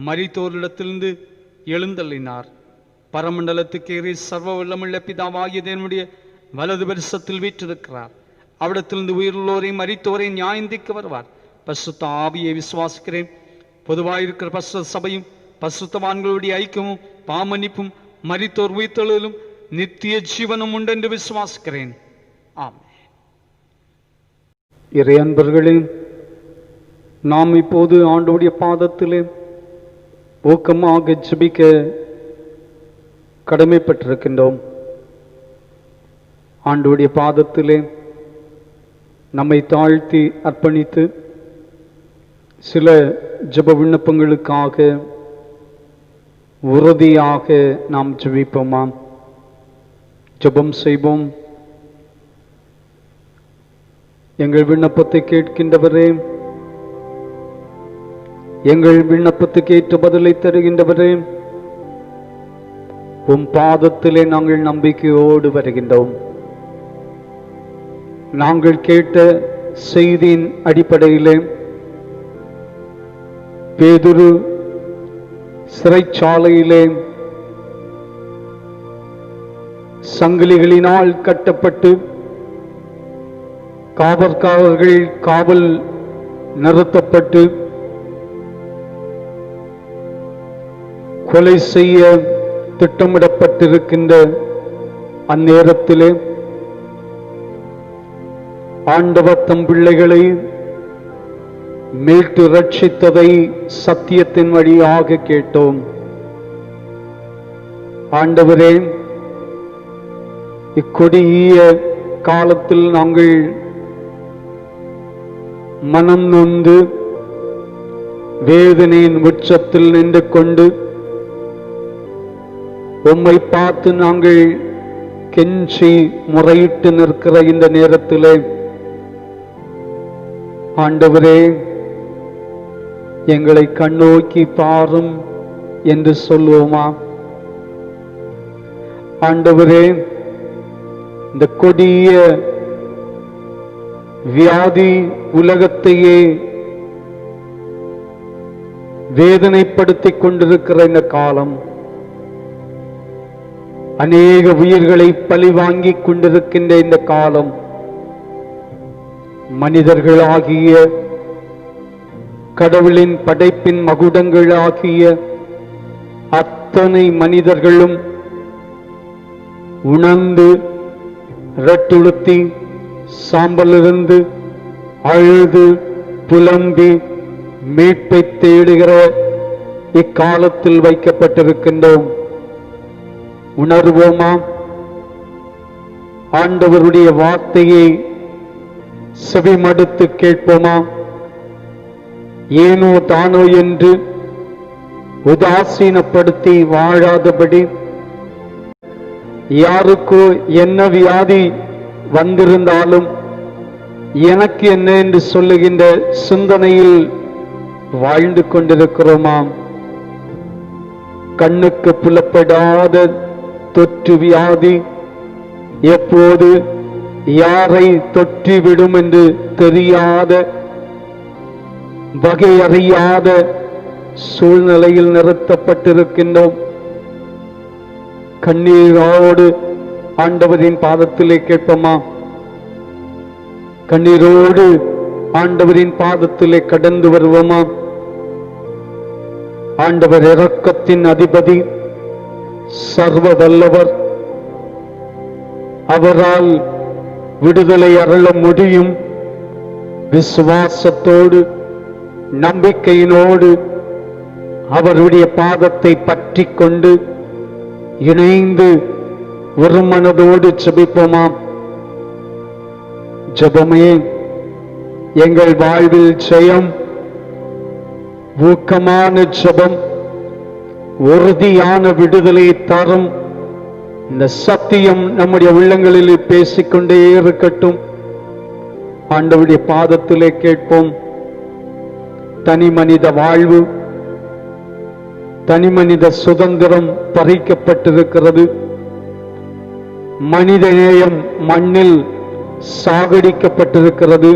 மரித்தோரிடத்திலிருந்து எழுந்தள்ளினார். பரமண்டலத்துக்கு ஏறி சர்வ வல்லமுள்ள பிதாவாகிய தேவனுடைய வலது பரிசத்தில் வீற்றிருக்கிறார். அவிடத்திலிருந்து உயிருள்ளோரையும் மரித்தோரையும் நியாயந்திக்க வருவார். பரிசுத்த ஆவியை விசுவாசிக்கிறேன். பொதுவாயிருக்கிற பரிசுத்த சபையும் பரிசுத்தவான்களுடைய ஐக்கியமும் பாமன்னிப்பும் மரித்தோர் உயிர்த்தெழுதலும் நித்திய ஜீவனும் உண்டென்று விசுவாசிக்கிறேன். ஆமென். இறை அன்பர்களே, நாம் இப்போது ஆண்டவருடைய பாதத்திலே ஊக்கமாக ஜெபிக்க கடமைப்பட்டிருக்கின்றோம். ஆண்டவருடைய பாதத்திலே நம்மை தாழ்த்தி அர்ப்பணித்து சில ஜெப விண்ணப்பங்களுக்காக உறுதியாக நாம் ஜெபிப்போமாம். ஜெபம் செய்வோம். எங்கள் விண்ணப்பத்தை கேட்கின்றவரே, எங்கள் விண்ணப்பத்துக்கு ஏற்ற பதிலை தருகின்றவரே, உம் பாதத்திலே நாங்கள் நம்பிக்கையோடு வருகின்றோம். நாங்கள் கேட்ட செய்தியின் அடிப்படையிலே பேதுரு சிறைச்சாலையிலே சங்கிலிகளினால் கட்டப்பட்டு காவல்காரர்கள் காவல் நிறுத்தப்பட்டு கொலை செய்ய திட்டமிடப்பட்டிருக்கின்ற அந்நேரத்திலே ஆண்டவர் தம் பிள்ளைகளை மீட்டு ரட்சித்ததை சத்தியத்தின் வழியாக கேட்டோம். ஆண்டவரே, இக்கொடிய காலத்தில் நாங்கள் மனம் நொந்து வேதனையின் உச்சத்தில் நின்று கொண்டு உம்மை பார்த்து நாங்கள் கெஞ்சி முறையிட்டு நிற்கிற இந்த நேரத்திலே ஆண்டவரே, எங்களை கண்ணோக்கி பாரும் என்று சொல்வோமா? ஆண்டவரே, இந்த கொடிய வியாதி உலகத்தையே வேதனைப்படுத்திக் கொண்டிருக்கிற இந்த காலம், அநேக உயிர்களை பழி வாங்கிக் கொண்டிருக்கின்ற இந்த காலம், மனிதர்களாகிய கடவுளின் படைப்பின் மகுடங்களாகிய அத்தனை மனிதர்களும் உணர்ந்து இரட்டுடுத்தி சாம்பலிருந்து அழுது புலம்பி மீட்பை தேடுகிற இக்காலத்தில் வைக்கப்பட்டிருக்கின்றோம். உணர்வோமா? ஆண்டவருடைய வார்த்தையை செவிமடுத்து கேட்போமா? ஏனோ தானோ என்று உதாசீனப்படுத்தி வாழாதபடி, யாருக்கோ என்ன வியாதி வந்திருந்தாலும் எனக்கு என்ன என்று சொல்லுகின்ற சிந்தனையில் வாழ்ந்து கொண்டிருக்கிறோமாம். கண்ணுக்கு புலப்படாத தொற்று வியாதி எப்போது யாரை தொற்றிவிடும் என்று தெரியாத, வகையறியாத சூழ்நிலையில் நிறுத்தப்பட்டிருக்கின்றோம். கண்ணீரோடு ஆண்டவரின் பாதத்திலே கேட்போமா? கண்ணீரோடு ஆண்டவரின் பாதத்திலே கடந்து வருவோமா? ஆண்டவர் இரக்கத்தின் அதிபதி, சர்வ வல்லவர். அவரால் விடுதலை அருள முடியும். விசுவாசத்தோடு நம்பிக்கையினோடு அவருடைய பாதத்தை பற்றி கொண்டு இணைந்து ஒரு மனதோடு ஜெபிப்போமாம். ஜெபமே எங்கள் வாழ்வில் ஜெயம். ஊக்கமான ஜெபம் உறுதியான விடுதலை தரும். இந்த சத்தியம் நம்முடைய உள்ளங்களில் பேசிக்கொண்டே இருக்கட்டும். ஆண்டவருடைய பாதத்திலே கேட்போம். தனி மனித வாழ்வு, தனி மனித சுதந்திரம் பறிக்கப்பட்டிருக்கிறது. மனித நேயம் மண்ணில் சாகடிக்கப்பட்டிருக்கிறது.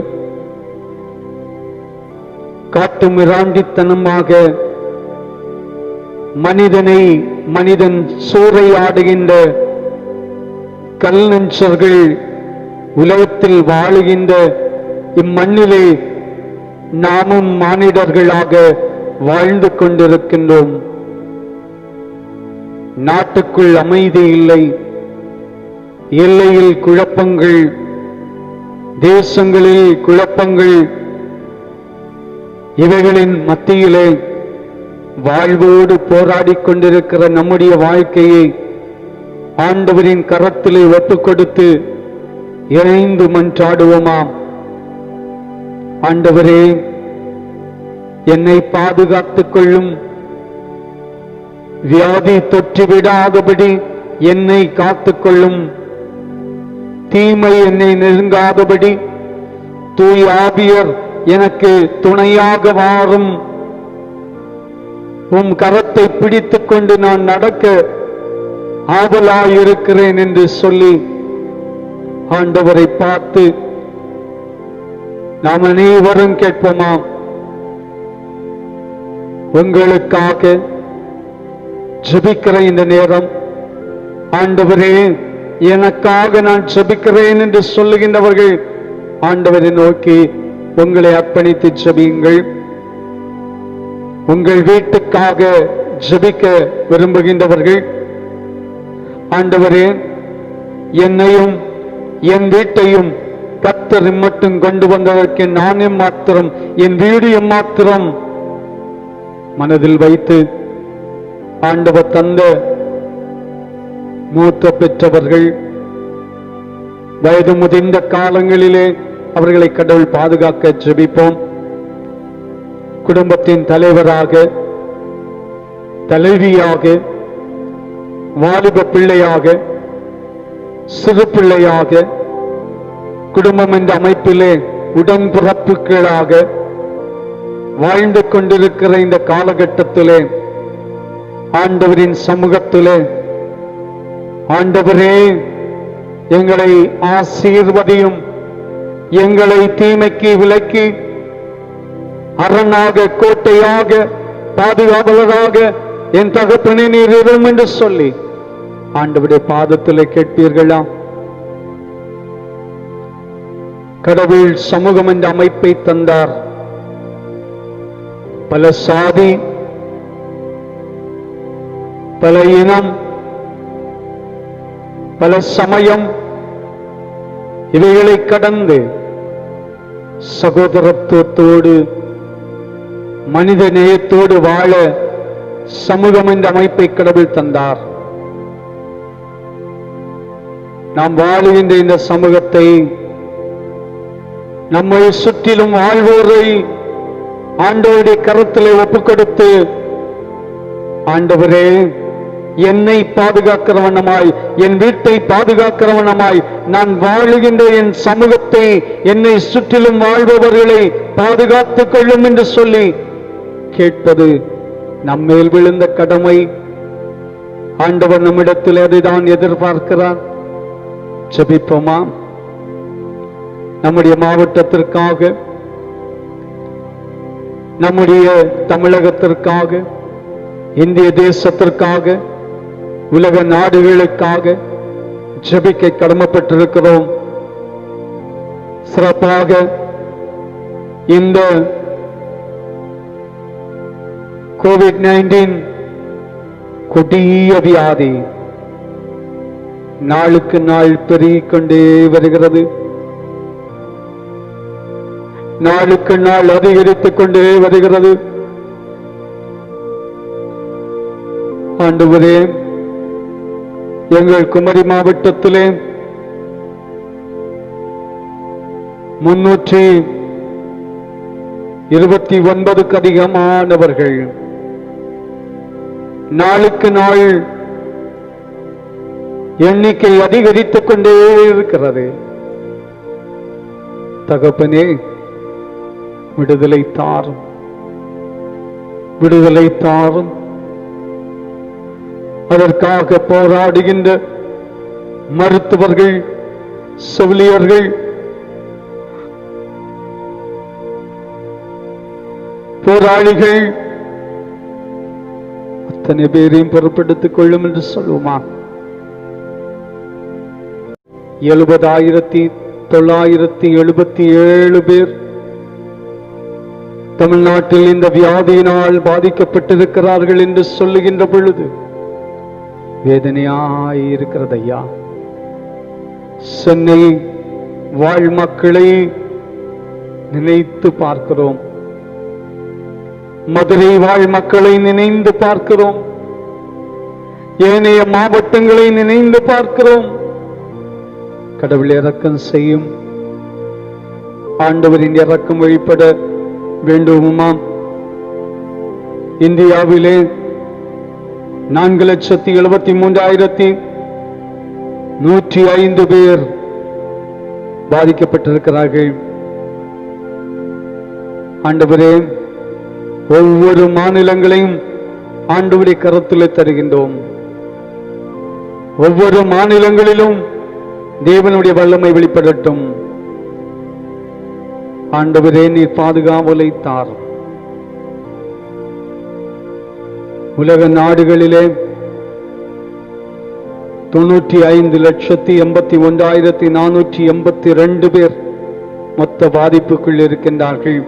காட்டு மிராண்டித்தனமாக மனிதன் சூறையாடுகின்ற கல் நெஞ்சர்கள் உலகத்தில் வாழுகின்ற இம்மண்ணிலே நாமும் மானிடர்களாக வாழ்ந்து கொண்டிருக்கின்றோம். நாட்டுக்குள் அமைதி இல்லை. எல்லையில் குழப்பங்கள், தேசங்களில் குழப்பங்கள். இவைகளின் மத்தியிலே வாழ்வோடு போராடிக் கொண்டிருக்கிற நம்முடைய வாழ்க்கையை ஆண்டவரின் கரத்திலே ஒப்புக் கொடுத்து இணைந்து மன்றாடுவோமாம். ஆண்டவரே, என்னை பாதுகாத்துக் கொள்ளும். வியாதி தொற்றிவிடாதபடி என்னை காத்துக்கொள்ளும். தீமை என்னை நெருங்காதபடி தூய் ஆவியர் எனக்கு துணையாக வாரும். உம் கரத்தை பிடித்துக் கொண்டு நான் நடக்க ஆவலாயிருக்கிறேன் என்று சொல்லி ஆண்டவரை பார்த்து நாம் அனைவரும் கேட்போமாம். உங்களுக்காக ஜெபிக்கிற இந்த நேரம், ஆண்டவரே எனக்காக நான் ஜெபிக்கிறேன் என்று சொல்லுகின்றவர்கள் ஆண்டவரை நோக்கி உங்களை அர்ப்பணித்து ஜெபியுங்கள். உங்கள் வீட்டுக்காக ஜெபிக்க விரும்புகின்றவர்கள், ஆண்டவரே என்னையும் என் வீட்டையும் கர்த்தர் மட்டும் கொண்டு வந்ததற்கு நான் மாத்திரம், என் வீடு மாத்திரம் மனதில் வைத்து ஆண்டவர் தந்த மூத்த பெற்றவர்கள், வயது முதிர்ந்த காலங்களிலே அவர்களை கடவுள் பாதுகாக்க ஜெபிப்போம். குடும்பத்தின் தலைவராக, தலைவியாக, வாலிப பிள்ளையாக, சிறு பிள்ளையாக, குடும்பம் என்ற அமைப்பிலே உடன்பிறப்புகளாக வாழ்ந்து கொண்டிருக்கிற இந்த காலகட்டத்திலே ஆண்டவரின் சமூகத்திலே, ஆண்டவரே எங்களை ஆசீர்வதியும். எங்களை தீமைக்கு விலக்கி அரணாக, கோட்டையாக, பாதுகாவலராக என் தகப்பனே நீர் இரும் என்று சொல்லி ஆண்டவருடைய பாதத்திலே கேட்பீர்களா? கடவுள் சமூகம் என்ற அமைப்பை தந்தார். பல சாதி, பல இனம், பல சமயம் இவைகளை கடந்து சகோதரத்துவத்தோடு மனித நேயத்தோடு வாழ சமூகம் என்ற அமைப்பை கடவுள் தந்தார். நாம் வாழுகின்ற இந்த சமூகத்தை, நம்மை சுற்றிலும் வாழ்வோரை ஆண்டவருடைய கரத்திலே ஒப்புக் கொடுத்து, ஆண்டவரே என்னை பாதுகாக்கிறவனமாய், என் வீட்டை பாதுகாக்கிறவனமாய், நான் வாழுகின்ற என் சமூகத்தை, என்னை சுற்றிலும் வாழ்பவர்களை பாதுகாத்துக் கொள்ளும் என்று சொல்லி கேட்பது நம்மேல் விழுந்த கடமை. ஆண்டவர் நம்மிடத்தில் அதைதான் எதிர்பார்க்கிறார். ஜெபிப்போமா? நம்முடைய மாவட்டத்திற்காக, நம்முடைய தமிழகத்திற்காக, இந்திய தேசத்திற்காக, உலக நாடுகளுக்காக ஜெபிக்க கடமைப்பட்டிருக்கிறோம். சிறப்பாக இந்த கோவிட்-19 கொடிய வியாதி நாளுக்கு நாள் பெருகிக் கொண்டே வருகிறது. நாளுக்கு நாள் அதிகரித்துக் கொண்டே வருகிறது. ஆண்டவரே, எங்கள் குமரி மாவட்டத்திலே 329க்கு அதிகமானவர்கள் நாளுக்கு நாள் எண்ணிக்கை அதிகரித்துக் கொண்டே இருக்கிறது. தகப்பனே, விடுதலை தாரும், விடுதலை தாரும். அதற்காக போராடுகின்ற மருத்துவர்கள், செவிலியர்கள், போராளிகள் அத்தனை பேரையும் பொறுப்படுத்திக் கொள்ளும் என்று சொல்லுமா. 70,977 பேர் தமிழ்நாட்டில் இந்த வியாதியினால் பாதிக்கப்பட்டிருக்கிறார்கள் என்று சொல்லுகின்ற பொழுது வேதனையாயிருக்கிறது ஐயா. சென்னை வாழ் மக்களை நினைத்து பார்க்கிறோம். மதுரை வாழ் மக்களை நினைந்து பார்க்கிறோம். ஏனைய மாவட்டங்களை நினைந்து பார்க்கிறோம். கடவுள் இரக்கம் செய்யும். ஆண்டவரின் இரக்கம் வழிபட வேண்டுமாம். இந்தியாவிலே 4,73,105 பேர் பாதிக்கப்பட்டிருக்கிறார்கள். ஆண்டவரே, ஒவ்வொரு மாநிலங்களையும் ஆண்டவருடைய கரத்திலே தருகின்றோம். ஒவ்வொரு மாநிலங்களிலும் தேவனுடைய வல்லமை வெளிப்படட்டும். ஆண்டவரே, நீர் பாதுகாவலை தார். உலக நாடுகளிலே 95,81,482 பேர் மொத்த பாதிப்புக்குள் இருக்கின்றார்கள்.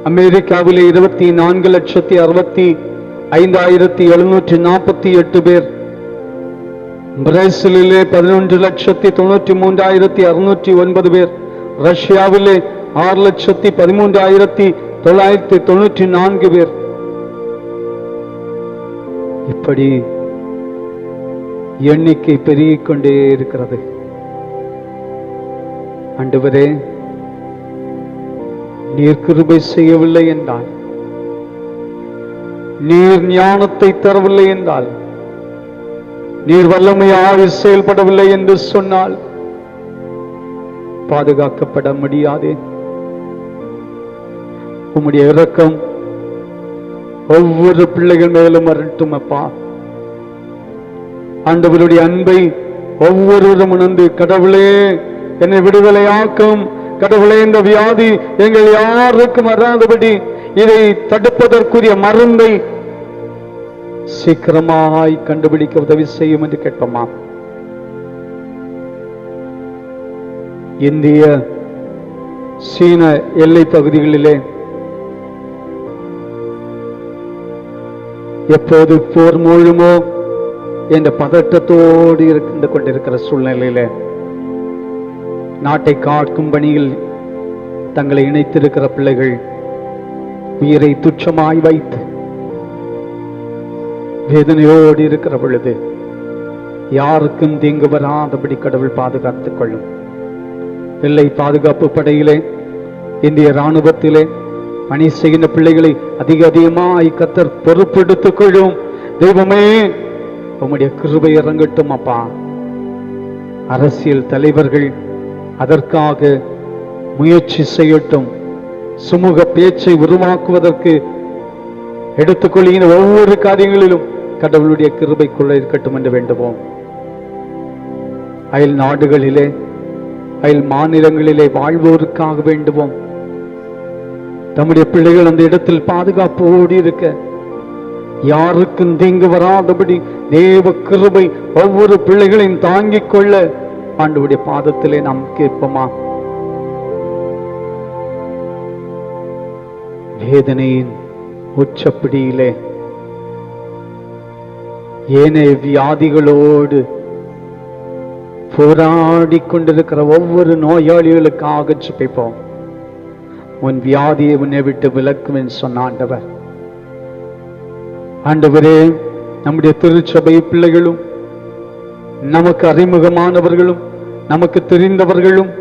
அமெரிக்காவிலே 24,65,748 பேர், பிரேசிலிலே 11,93,609 பேர், ரஷ்யாவிலே 6,13,994 பேர். இப்படி எண்ணிக்கை பெருகிக் கொண்டே இருக்கிறது. ஆண்டவரே, நீர் கிருபை செய்யவில்லை என்றால், நீர் ஞானத்தை தரவில்லை என்றால், நீர் வல்லமையாக செயல்படவில்லை என்று சொன்னால் பாதுகாக்கப்பட முடியாதே. உம்முடைய இரக்கம் ஒவ்வொரு பிள்ளைகள் மேலும் வரட்டும் அப்பா. ஆண்டவருடைய அன்பை ஒவ்வொருவரும் உணர்ந்து, கடவுளே என்னை விடுதலையாக்கும், கடவுளே இந்த வியாதி எங்கள் யாருக்கும் வராதபடி இதை தடுப்பதற்குரிய மருந்தை சீக்கிரமாய் கண்டுபிடிக்க உதவி செய்யும் என்று கேட்போமா. இந்திய சீன எல்லை பகுதிகளிலே எப்போது போர் மூழுமோ என்ற பதட்டத்தோடு இருந்து கொண்டிருக்கிற சூழ்நிலையில நாட்டை காக்கும் பணியில் தங்களை இணைத்திருக்கிற பிள்ளைகள் உயிரை துச்சமாய் வைத்து வேதனையோடு இருக்கிற பொழுது யாருக்கும் தீங்கு வராதபடி கடவுள் பாதுகாத்துக் கொள்ளும். எல்லை பாதுகாப்பு படையிலே, இந்திய ராணுவத்திலே பணி செய்கின்ற பிள்ளைகளை அதிகமாய் கர்த்தர் பொறுப்பெடுத்துக் கொள்ளும். தெய்வமே, உம்முடைய கிருபை இறங்கட்டும் அப்பா. அரசியல் தலைவர்கள் அதற்காக முயற்சி செய்யட்டும். சுமூக பேச்சை உருவாக்குவதற்கு எடுத்துக்கொள்கின்ற ஒவ்வொரு காரியங்களிலும் கடவுளுடைய கிருபைக்குள்ள இருக்கட்டும் என்று வேண்டுவோம். அயல் நாடுகளிலே, அயல் மாநிலங்களிலே வாழ்வோருக்காக வேண்டுவோம். தம்முடைய பிள்ளைகள் அந்த இடத்தில் பாதுகாப்போடு இருக்க யாருக்கும் தீங்கு வராதபடி தேவ கிருபை ஒவ்வொரு பிள்ளைகளையும் தாங்கிக் கொள்ள ஆண்டவருடைய பாதத்திலே நாம் கேட்போமா? வேதனையின் உச்சப்பிடியிலே ஏனைய வியாதிகளோடு போராடி கொண்டிருக்கிற ஒவ்வொரு நோயாளிகளுக்காக ஜெபிப்போம். உன் வியாதியை உன்னை விட்டு விலக்குவேன் சொன்ன ஆண்டவர். ஆண்டவரே, நம்முடைய திருச்சபை பிள்ளைகளும் நமக்கு அறிமுகமானவர்களும் நமக்கு தெரிந்தவர்களும்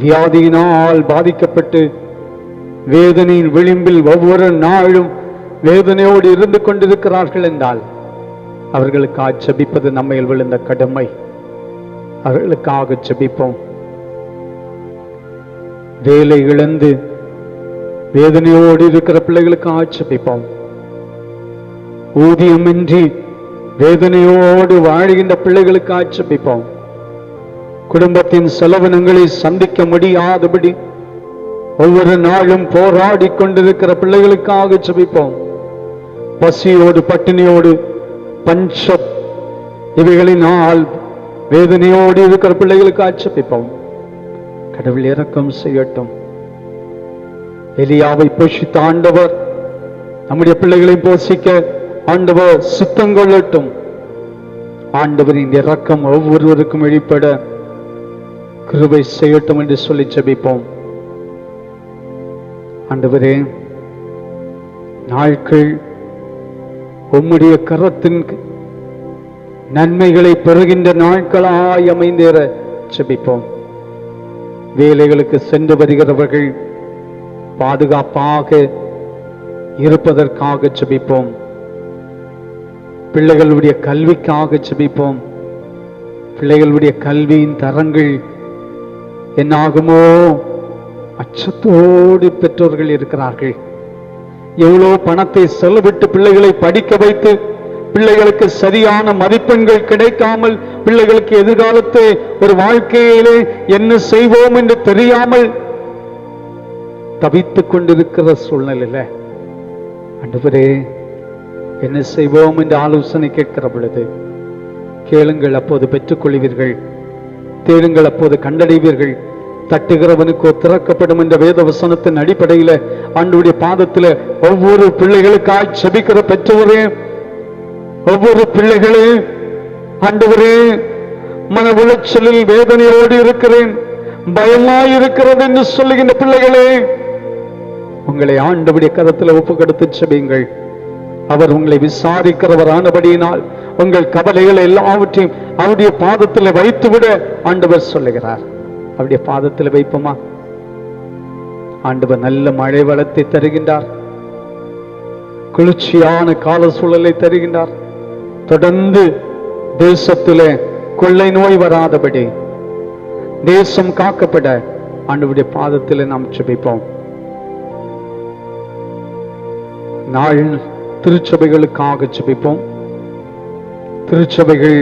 வியாதியினால் பாதிக்கப்பட்டு வேதனையின் விளிம்பில் ஒவ்வொரு நாளும் வேதனையோடு இருந்து கொண்டிருக்கிறார்கள் என்றால் அவர்களுக்காக ஜெபிப்பது நம்மையில் விழுந்த கடமை. அவர்களுக்காக ஜெபிப்போம். வேலை இழந்து வேதனையோடு இருக்கிற பிள்ளைகளுக்காக ஜெபிப்போம். ஊதியமின்றி வேதனையோடு வாழ்கின்ற பிள்ளைகளுக்காக ஜெபிப்போம். குடும்பத்தின் செலவினங்களை சந்திக்க முடியாதபடி ஒவ்வொரு நாளும் போராடி கொண்டிருக்கிற பிள்ளைகளுக்காக ஜெபிப்போம். பசியோடு பட்டினியோடு பஞ்சம் இவைகளினால் வேதனையோடு இருக்கிற பிள்ளைகளுக்காக ஜெபிப்போம். கடவுள் இரக்கம் செய்யட்டும். எலியாவை போஷித்த ஆண்டவர் நம்முடைய பிள்ளைகளை போஷிக்க ஆண்டவர் சுத்தம் கொள்ளட்டும். ஆண்டவரின் இரக்கம் ஒவ்வொருவருக்கும் வெளிப்பட கிருபை செய்யட்டும் என்று சொல்லி ஜெபிப்போம். ஆண்டவரே, நாட்கள் உம்முடைய கரத்தின் நன்மைகளை பெறுகின்ற நாட்களாய் அமைந்தேற ஜெபிப்போம். வேலைகளுக்கு சென்று வருகிறவர்கள் பாதுகாப்பாக இருப்பதற்காக ஜெபிப்போம். பிள்ளைகளுடைய கல்விக்காக ஜெபிப்போம். பிள்ளைகளுடைய கல்வியின் தரங்கள் என்னாகுமோ அச்சத்தோடு பெற்றோர்கள் இருக்கிறார்கள். எவ்வளோ பணத்தை செலவிட்டு பிள்ளைகளை படிக்க வைத்து பிள்ளைகளுக்கு சரியான மதிப்பெண்கள் கிடைக்காமல் பிள்ளைகளுக்கு எதிர்காலத்தை ஒரு வாழ்க்கையிலே என்ன செய்வோம் என்று தெரியாமல் தவித்துக் கொண்டிருக்கிற சூழ்நிலையில ஆண்டவரே, என்ன செய்வோம் என்று ஆலோசனை கேட்கிற பொழுது கேளுங்கள், அப்போது பெற்றுக்கொள்வீர்கள். தேடுங்கள், அப்போது கண்டடைவீர்கள். தட்டுகிறவனுக்கோ திறக்கப்படும் என்ற வேத வசனத்தின் அடிப்படையில ஆண்டவருடைய பாதத்தில் ஒவ்வொரு பிள்ளைகளுக்காய் ஜெபிக்கிற பெற்றோரே, ஒவ்வொரு பிள்ளைகளே, ஆண்டவரே, மன உளைச்சலில் வேதனையோடு இருக்கிறேன், பயமாயிருக்கிறது என்று சொல்லுகின்ற பிள்ளைகளே, உங்களை ஆண்டவருடைய கரத்தில் ஒப்பு கொடுத்து ஜெபியுங்கள். அவர் உங்களை விசாரிக்கிறவர் ஆனபடியினால் உங்கள் கவலைகளை எல்லாவற்றையும் அவருடைய பாதத்தில் வைத்துவிட ஆண்டவர் சொல்லுகிறார். அவருடைய பாதத்தில் வைப்போமா? ஆண்டவர் நல்ல மழை வளத்தை தருகின்றார், குளிர்ச்சியான கால சூழலை தருகின்றார். தொடர்ந்து தேசத்திலே கொள்ளை நோய் வராதபடி தேசம் காக்கப்பட ஆண்டவருடைய பாதத்தில் நாம் ஜெபிப்போம். நாள் திருச்சபைகளுக்காக ஜெபிப்போம். திருச்சபைகள்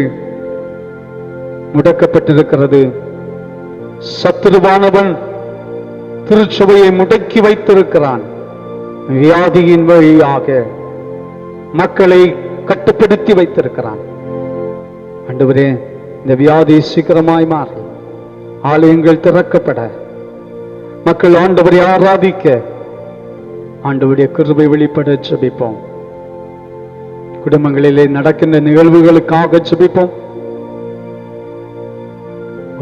முடக்கப்பட்டிருக்கிறது. சத்துருவானவன் திருச்சபையை முடக்கி வைத்திருக்கிறான். வியாதியின் வழியாக மக்களை கட்டுப்படுத்தி வைத்திருக்கிறான். ஆண்டவரே, இந்த வியாதி சீக்கிரமாய் மாறி ஆலயங்கள் திறக்கப்பட மக்கள் ஆண்டவரை ஆராதிக்க ஆண்டவருடைய கிருபை வெளிப்பட ஜெபிப்போம். குடும்பங்களிலே நடக்கின்ற நிகழ்வுகளுக்காக ஜெபிப்போம்.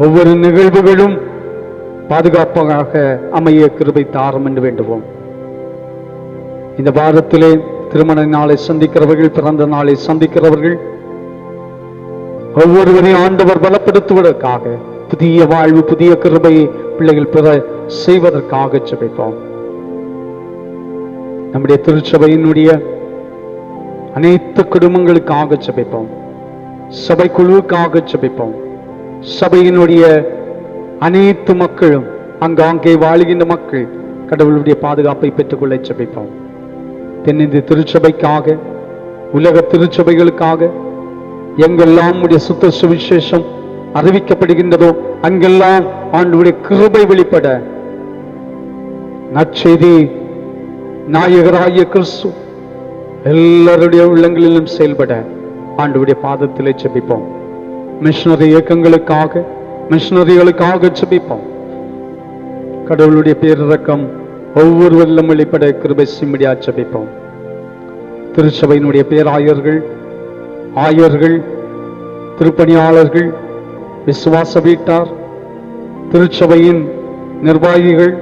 ஒவ்வொரு நிகழ்வுகளும் பாதுகாப்பாக அமைய கிருபை தாரும் என்று வேண்டுவோம். இந்த வாரத்திலே திருமண நாளை சந்திக்கிறவர்கள், பிறந்த நாளை சந்திக்கிறவர்கள் ஒவ்வொருவரையும் ஆண்டவர் பலப்படுத்துவதற்காக புதிய வாழ்வு, புதிய கிருபையை பிள்ளைகள் பெற செய்வதற்காக ஜெபிப்போம். நம்முடைய திருச்சபையினுடைய அனைத்து குடும்பங்களுக்காக ஜெபிப்போம். சபை குழுவுக்காக ஜெபிப்போம். சபையினுடைய அனைத்து மக்களும், அங்காங்கே வாழ்கின்ற மக்கள் கடவுளுடைய பாதுகாப்பை பெற்றுக்கொள்ள ஜெபிப்போம். தென்னிந்திய திருச்சபைக்காக, உலக திருச்சபைகளுக்காக, எங்கெல்லாம் உடைய சுத்த சுவிசேஷம் அறிவிக்கப்படுகின்றதோ அங்கெல்லாம் ஆண்டவருடைய கிருபை வெளிப்பட நற்செய்தி நாயகராகிய கிறிஸ்து எல்லாருடைய உள்ளங்களிலும் செயல்பட ஆண்டவருடைய பாதத்திலே ஜெபிப்போம். மிஷனரி இயக்கங்களுக்காக, மிஷனரிகளுக்காக ஜெபிப்போம். கடவுளுடைய பேரிரக்கம் ஒவ்வொருவரிலும் வெளிப்பட கிருபை செய்யும்படியா ஜெபிப்போம். திருச்சபையினுடைய பேராயர்கள், ஆயர்கள், திருப்பணியாளர்கள், விசுவாச வீட்டார், திருச்சபையின் நிர்வாகிகள்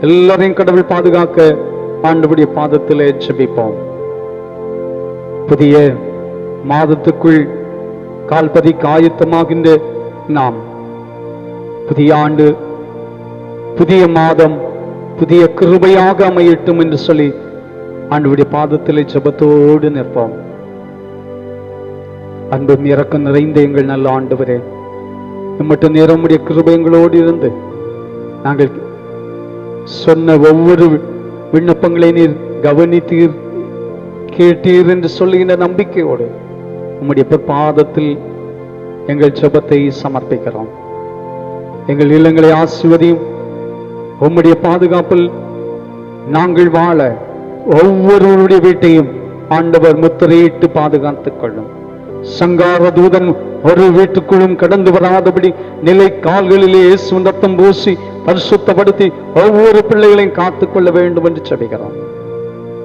எல்லாரையும் கடவுள் பாதுகாக்க ஆண்டவருடைய பாதத்திலே ஜெபிப்போம். புதிய மாதத்துக்குள் கால்பதிக்கு ஆயத்தமாகின்ற நாம் புதிய ஆண்டு, புதிய மாதம் புதிய கிருபையாக அமையட்டும் என்று சொல்லி ஆண்டவருடைய பாதத்திலே ஜெபத்தோடு நிற்போம். அன்பும் இரக்கம் நிறைந்த எங்கள் நல்ல ஆண்டவரே, நம்மட்டு நேரமுடைய கிருபைகளோடு இருந்து நாங்கள் சொன்ன ஒவ்வொரு விண்ணப்பங்களை நீர் கவனித்தீர், கேட்டீர் என்று சொல்லுகின்ற நம்பிக்கையோடு உம்முடைய பாதத்தில் எங்கள் ஜெபத்தை சமர்ப்பிக்கிறோம். எங்கள் இல்லங்களை ஆசீர்வதியும். உம்முடைய பாதுகாப்பில் நாங்கள் வாழ ஒவ்வொருவருடைய வீட்டையும் ஆண்டவர் முத்திரையிட்டு பாதுகாத்துக் கொள்ளும். சங்கார தூதன் ஒரு வீட்டுக்குள்ளும் கடந்து வராதபடி நிலை கால்களிலே இயேசுவின் ரத்தம் பூசி பரிசுத்தப்படுத்தி ஒவ்வொரு பிள்ளைகளையும் காத்துக்கொள்ள வேண்டும் என்று ஜெபிக்கிறோம்.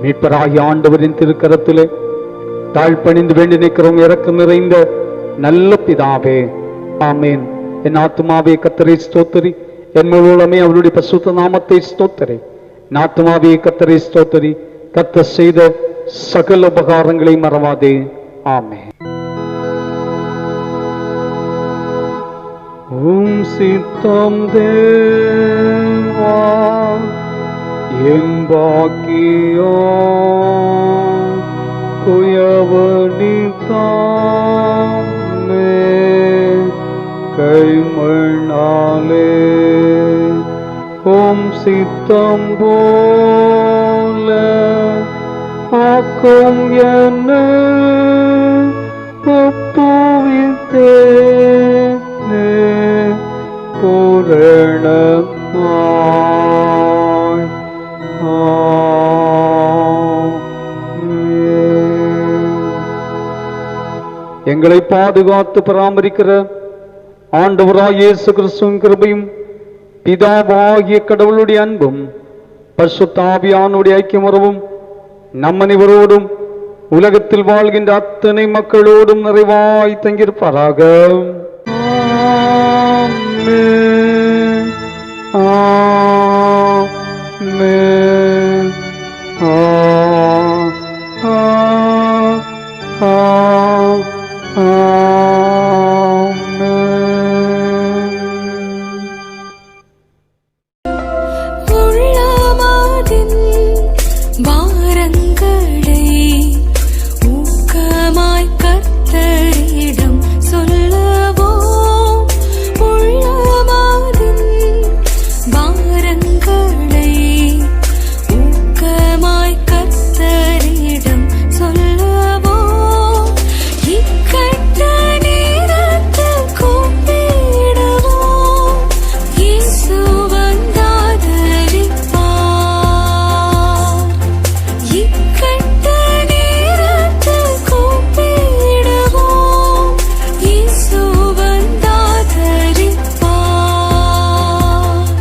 மீட்பராகிய ஆண்டவரின் திருக்கரத்திலே தாழ்பணிந்து வேண்டி நிற்கிறோம். இரக்கம் நிறைந்த நல்ல பிதாவே, ஆமேன். என் ஆத்துமாவே கர்த்தரை ஸ்தோத்திரி, என் முழுவதுமே அவருடைய பரிசுத்த நாமத்தை ஸ்தோத்திரி. என் ஆத்துமாவே கர்த்தரை ஸ்தோத்திரி, கர்த்தர் செய்த சகல உபகாரங்களை மறவாதே. ஆமென். உம் சித்தம் தேவா என் பாக்கியம் குயவனித்தாமே கைமண்ணாலே உம் சித்தம் போல ஆக்கும் என்ன ஒப்புவித்தேனே பூரணமாய். எங்களை பாதுகாத்து பராமரிக்கிற ஆண்டவராகிய இயேசு கிறிஸ்துவின் கிருபையும் பிதாவாகிய கடவுளுடைய அன்பும் பரிசுத்த ஆவியானுடைய ஐக்கியமுறவும் நம் அனைவரோடும் உலகத்தில் வாழ்கின்ற அத்தனை மக்களோடும் நிறைவாய் தங்கியிருப்பாராக. ஆமென்.